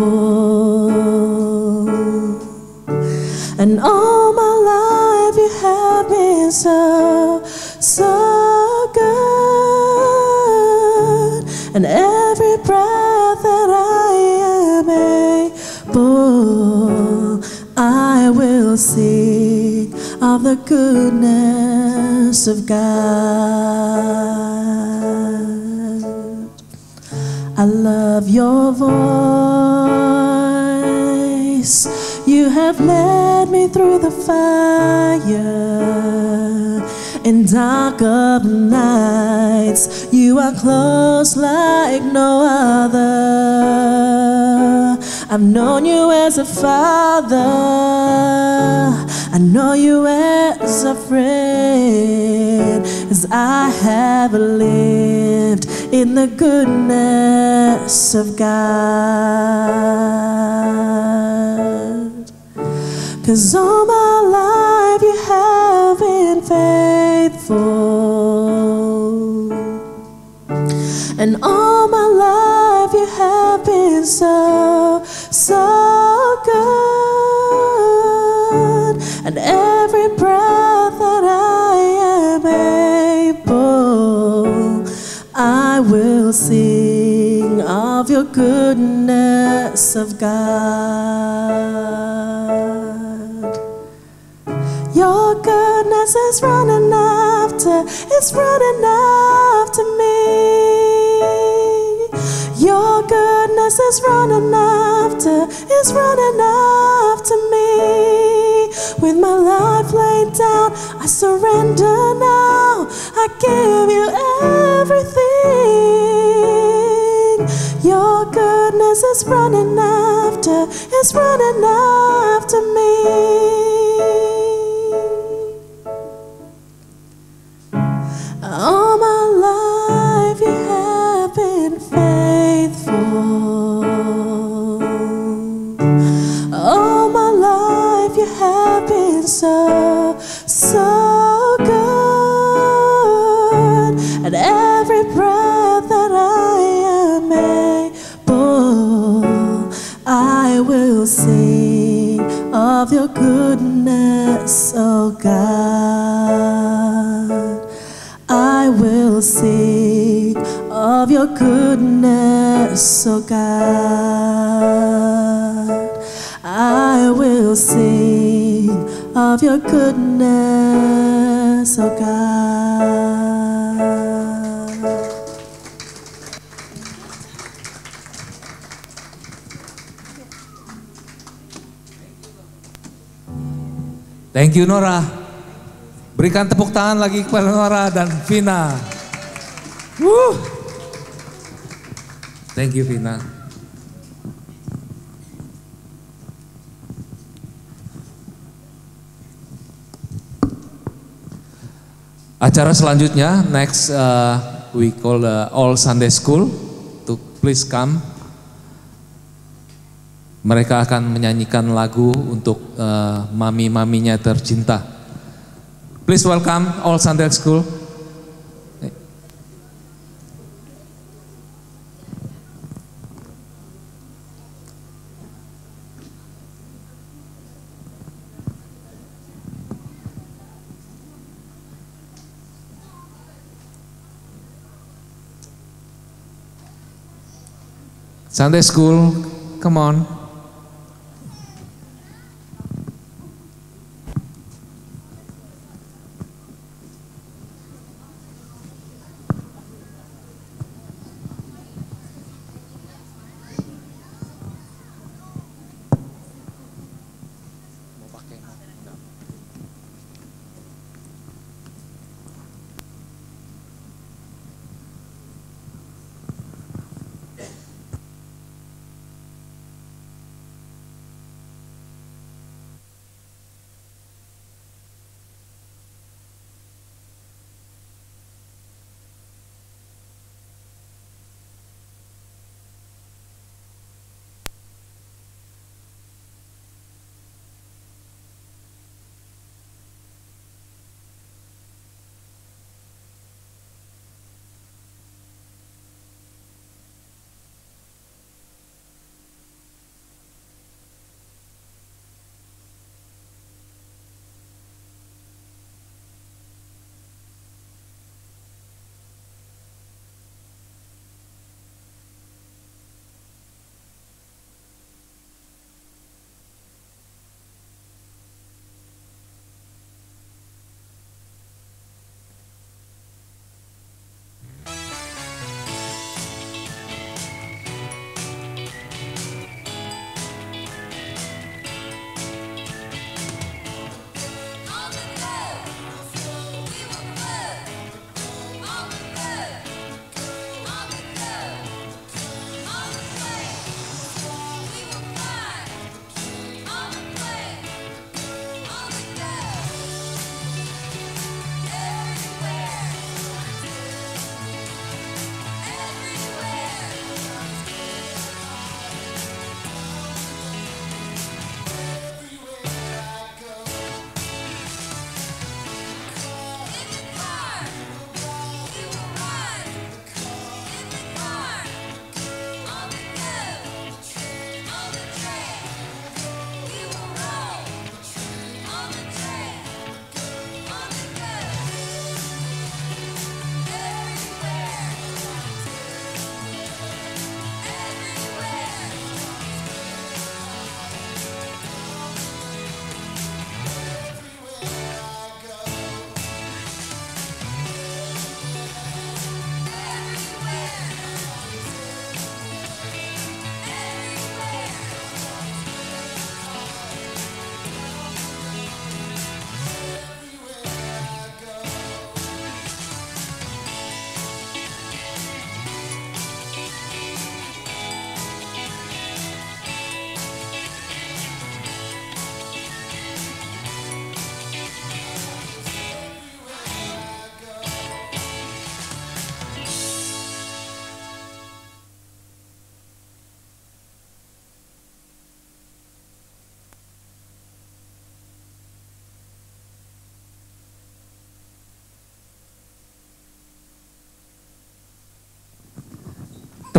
S7: and all my life you have been so good. And every breath that I am able, I will sing of the goodness of God. I love your voice. You have led me through the fire. In dark of nights, you are close like no other. I've known you as a father, I know you as a friend, as I have lived in the goodness of God. 'Cause all my life you have been faithful, and all my life you have been so good. And every breath that I am able, I will sing of your goodness of God. Your goodness is running after, it's running after me. Your goodness is running after, it's running after me. With my life laid down, I surrender now. I give you everything. Your goodness is running after, it's running after me. All my life you have been faithful. All my life you have been so good. And every breath that I am able, I will sing of your goodness, oh God. I will sing of your goodness, oh God. I will sing of your goodness, oh God.
S1: Thank you Nora. Berikan tepuk tangan lagi kepada Nora dan Vina. Woo. Thank you Vina. Acara selanjutnya, next we call the All Sunday School to please come. Mereka akan menyanyikan lagu untuk mami-maminya tercinta. Please welcome All Sunday School. Sunday School, come on.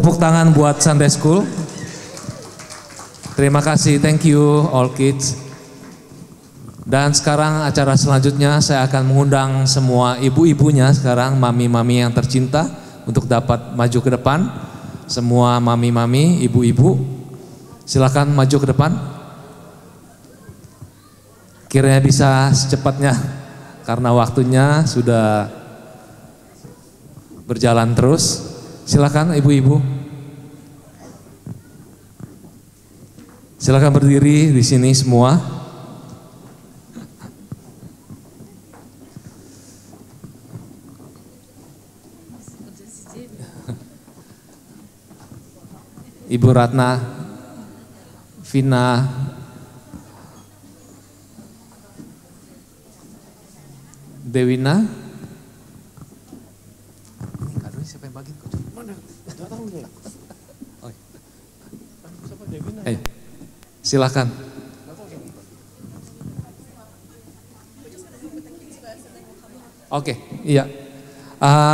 S1: Tepuk tangan buat Sunday School. Terima kasih, thank you all kids. Dan sekarang acara selanjutnya saya akan mengundang semua ibu-ibunya sekarang, mami-mami yang tercinta untuk dapat maju ke depan. Semua mami-mami, ibu-ibu, silakan maju ke depan. Kiranya bisa secepatnya karena waktunya sudah berjalan terus. Silakan ibu-ibu. Silakan berdiri di sini semua. Ibu Ratna, Vina, Dewina. Ini kadonya siapa yang bagi? Mana? Ayo, silakan. Oke, iya.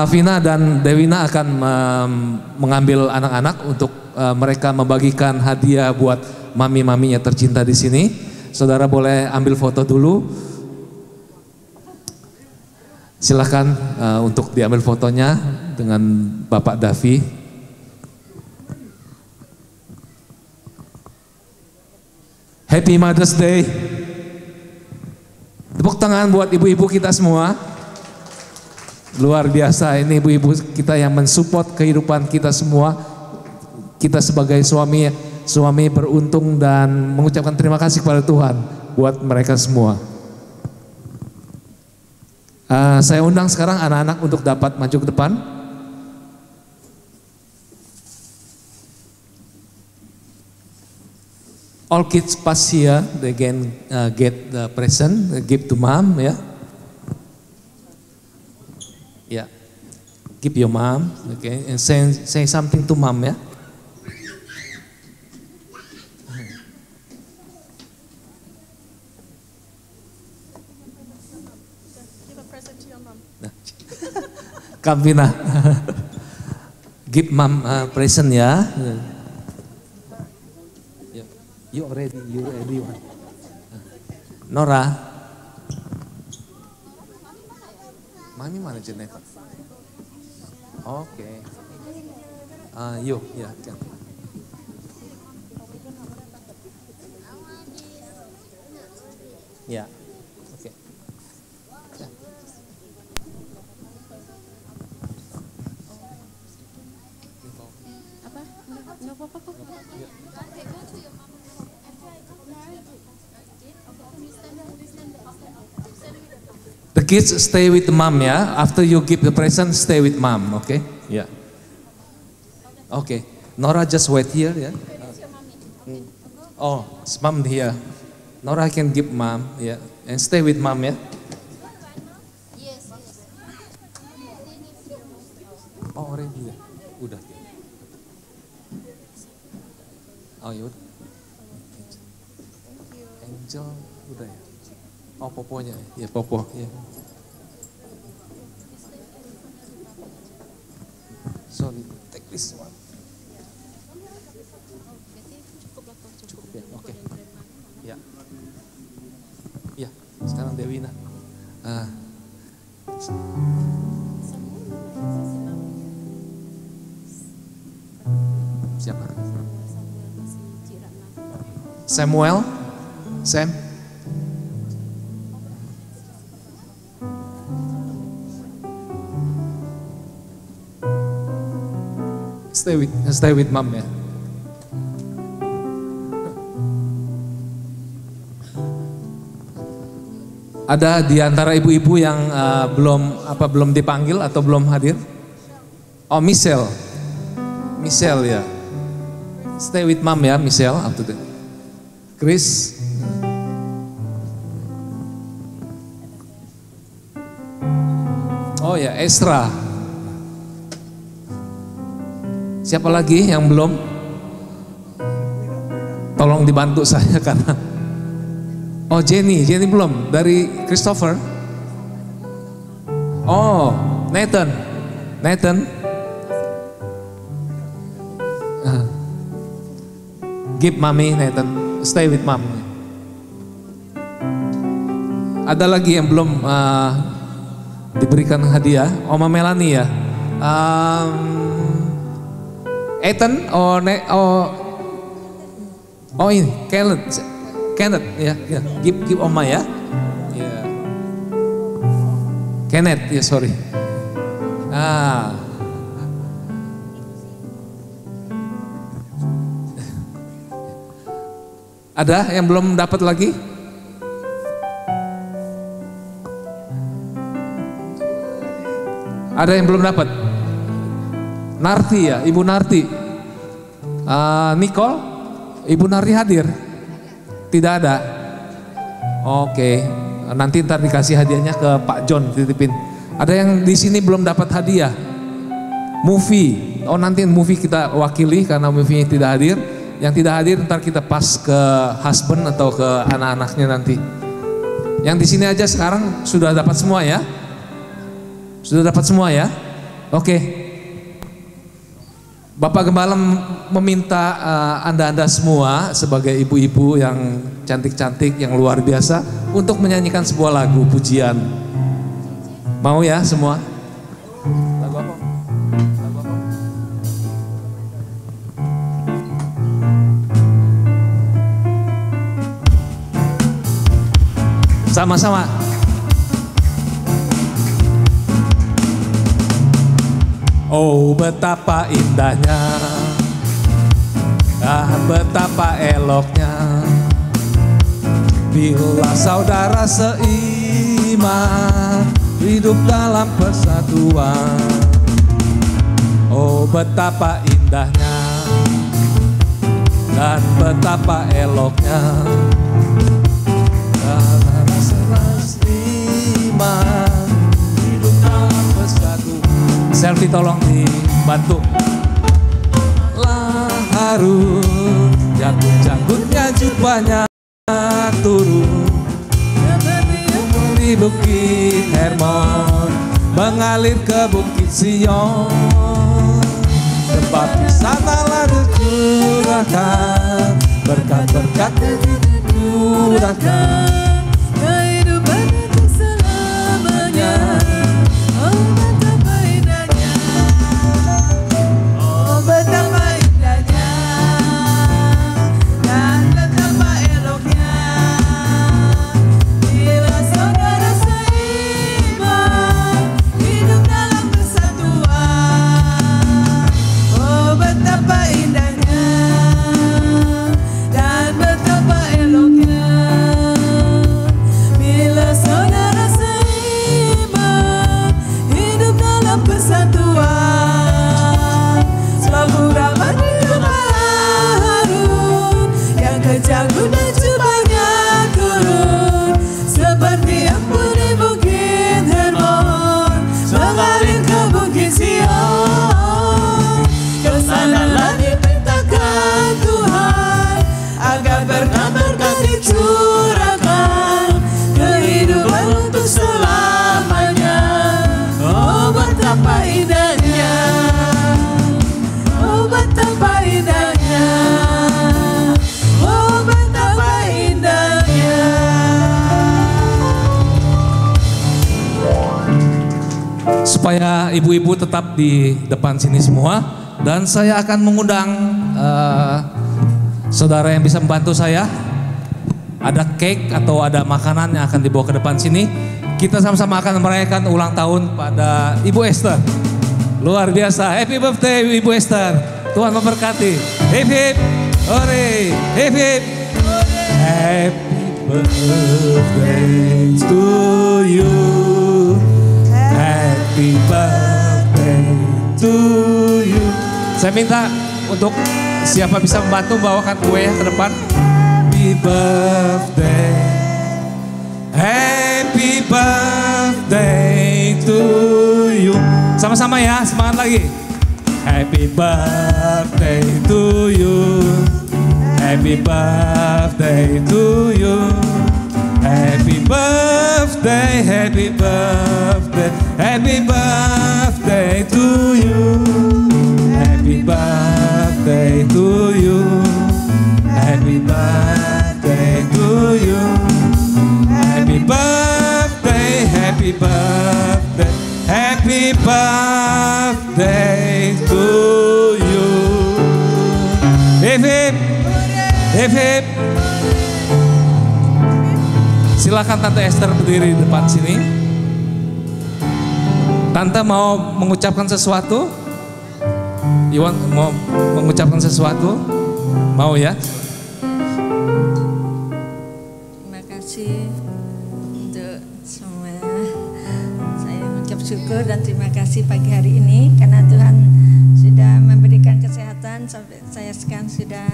S1: Vina dan Dewina akan mengambil anak-anak untuk mereka membagikan hadiah buat mami-maminya tercinta di sini. Saudara boleh ambil foto dulu. Silakan untuk diambil fotonya dengan Bapak Davi. Happy Mother's Day. Tepuk tangan buat ibu-ibu kita semua. Luar biasa ini ibu-ibu kita yang mensupport kehidupan kita semua. Kita sebagai suami beruntung dan mengucapkan terima kasih kepada Tuhan buat mereka semua. Saya undang sekarang anak-anak untuk dapat maju ke depan. All kids pass here, they can get the present, give to mom, ya. Yeah, give your mom, okay, and say something to mom, ya.
S7: Give a present to your mom.
S1: Come, Vina. Give mom present, ya. You already one. Nora. Mami mana Jennifer? Oke. You, ya. Ya. Oke.
S7: Apa? Nggak apa-apa kok.
S1: The kids stay with the mom, ya. After you give the present, stay with mom, okay? Yeah. Okay. Nora just wait here, ya. Oh, it's mom here. Nora can give mom, ya, and stay with mom, ya. Oh, already, ya. Udah. Oh, ya udah. Angel, udah ya. Oh, poponya, ya popo, ya. Sorry, take this one. Cukup ya, oke. Ya, ya. Sekarang Dewina. Siapa? Samuel, Sam. Stay with mom, ya. Ada di antara ibu-ibu yang belum dipanggil atau belum hadir? Oh, Michelle, ya. Stay with mom, ya, Michelle. Up to date. Chris. Oh ya, Esra. Siapa lagi yang belum? Tolong dibantu saya karena. Oh, Jenny belum. Dari Christopher. Oh, Nathan. Give mommy, Nathan. Stay with mom. Ada lagi yang belum diberikan hadiah. Oma Melanie ya. Ethan, oh ini, Kenneth ya. Give Oma ya. Yeah. Kenneth, ya sorry. Ada yang belum dapat lagi? Ada yang belum dapat? Narti ya, Ibu Narti. Nicole, Ibu Narti hadir? Tidak ada? Oke, nanti ntar dikasih hadiahnya ke Pak John, titipin. Ada yang di sini belum dapat hadiah? Movie, nanti movie kita wakili karena movie-nya tidak hadir. Yang tidak hadir ntar kita pas ke husband atau ke anak-anaknya nanti. Yang di sini aja sekarang sudah dapat semua ya? Sudah dapat semua ya? Oke. Bapak Gembala meminta Anda-anda semua sebagai ibu-ibu yang cantik-cantik, yang luar biasa untuk menyanyikan sebuah lagu pujian. Mau ya semua? Lagu apa? Sama-sama. Oh betapa indahnya, betapa eloknya, bila saudara seiman hidup dalam persatuan. Oh betapa indahnya dan betapa eloknya, hidup dalam persatuan. Selfie tolong dibantu. Lah harus janggut-janggutnya jubahnya turun di Bukit Hermon, mengalir ke Bukit Sion, tempat di sanalah dicurahkan berkat-berkat dicurahkan. Supaya ibu-ibu tetap di depan sini semua, dan saya akan mengundang saudara yang bisa membantu saya. Ada cake atau ada makanan yang akan dibawa ke depan sini. Kita sama-sama akan merayakan ulang tahun pada Ibu Esther. Luar biasa, happy birthday Ibu Esther. Tuhan memberkati. Hip hip, hore, hip hip. Happy birthday to you. Happy birthday to you. Saya minta untuk siapa bisa membantu bawakan kue ke depan. Happy birthday, happy birthday to you. Sama-sama ya, semangat lagi. Happy birthday to you, happy birthday to you. Happy birthday, happy birthday, happy birthday to you. Happy birthday to you. Happy birthday to you. Happy birthday, happy birthday, happy birthday to you. Hip hip, hip hip. Silakan Tante Esther berdiri di depan sini. Tante mau mengucapkan sesuatu? Iwan mau mengucapkan sesuatu? Mau ya?
S8: Terima kasih untuk semua. Saya mengucap syukur dan terima kasih pagi hari ini karena Tuhan sudah memberikan kesehatan sampai saya sekarang sudah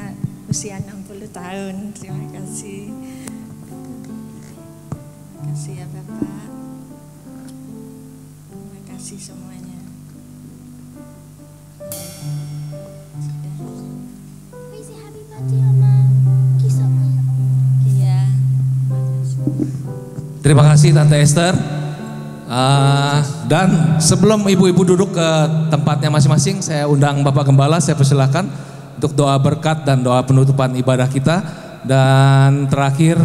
S8: usia 60 tahun. Terima kasih. Terima kasih ya Bapak. Terima kasih semuanya.
S1: Terima kasih Tante Esther. Dan sebelum ibu-ibu duduk ke tempatnya masing-masing, saya undang Bapak Gembala, saya persilakan untuk doa berkat dan doa penutupan ibadah kita. Dan terakhir,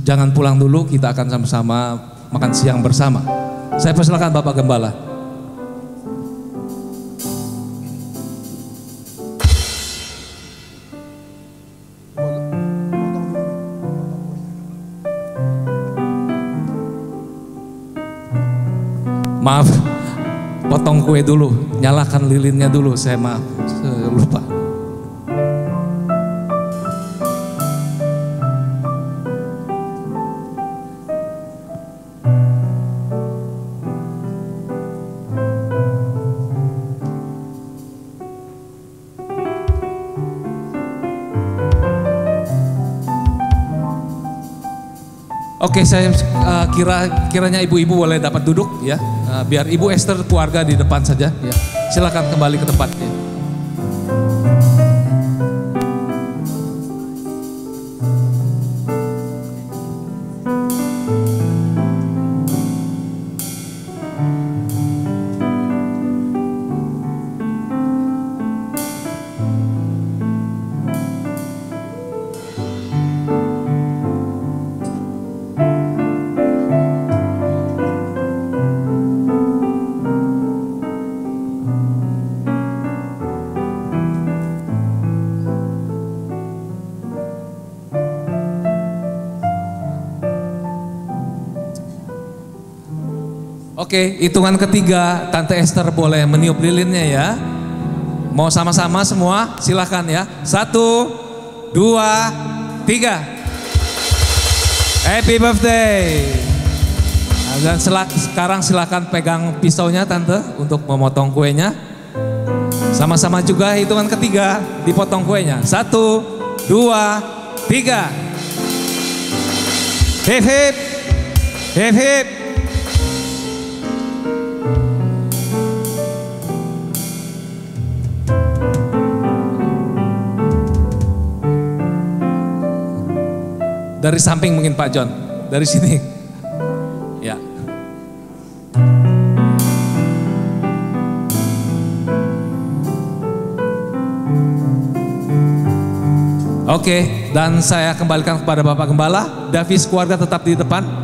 S1: jangan pulang dulu, kita akan sama-sama makan siang bersama. Saya persilakan Bapak Gembala. Maaf, potong kue dulu, nyalakan lilinnya dulu, saya maaf, saya lupa. Oke, saya kiranya ibu-ibu boleh dapat duduk ya. Biar Ibu Esther keluarga di depan saja ya. Silakan kembali ke tempatnya. Oke, hitungan ketiga Tante Esther boleh meniup lilinnya ya. Mau sama-sama semua? Silakan ya. 1, 2, 3. Happy birthday. Dan sekarang silakan pegang pisaunya Tante untuk memotong kuenya. Sama-sama juga hitungan ketiga dipotong kuenya. 1, 2, 3. Hip hip. Hip hip. Dari samping mungkin Pak John, dari sini. Ya. Oke, dan saya kembalikan kepada Bapak Gembala. Davis keluarga tetap di depan.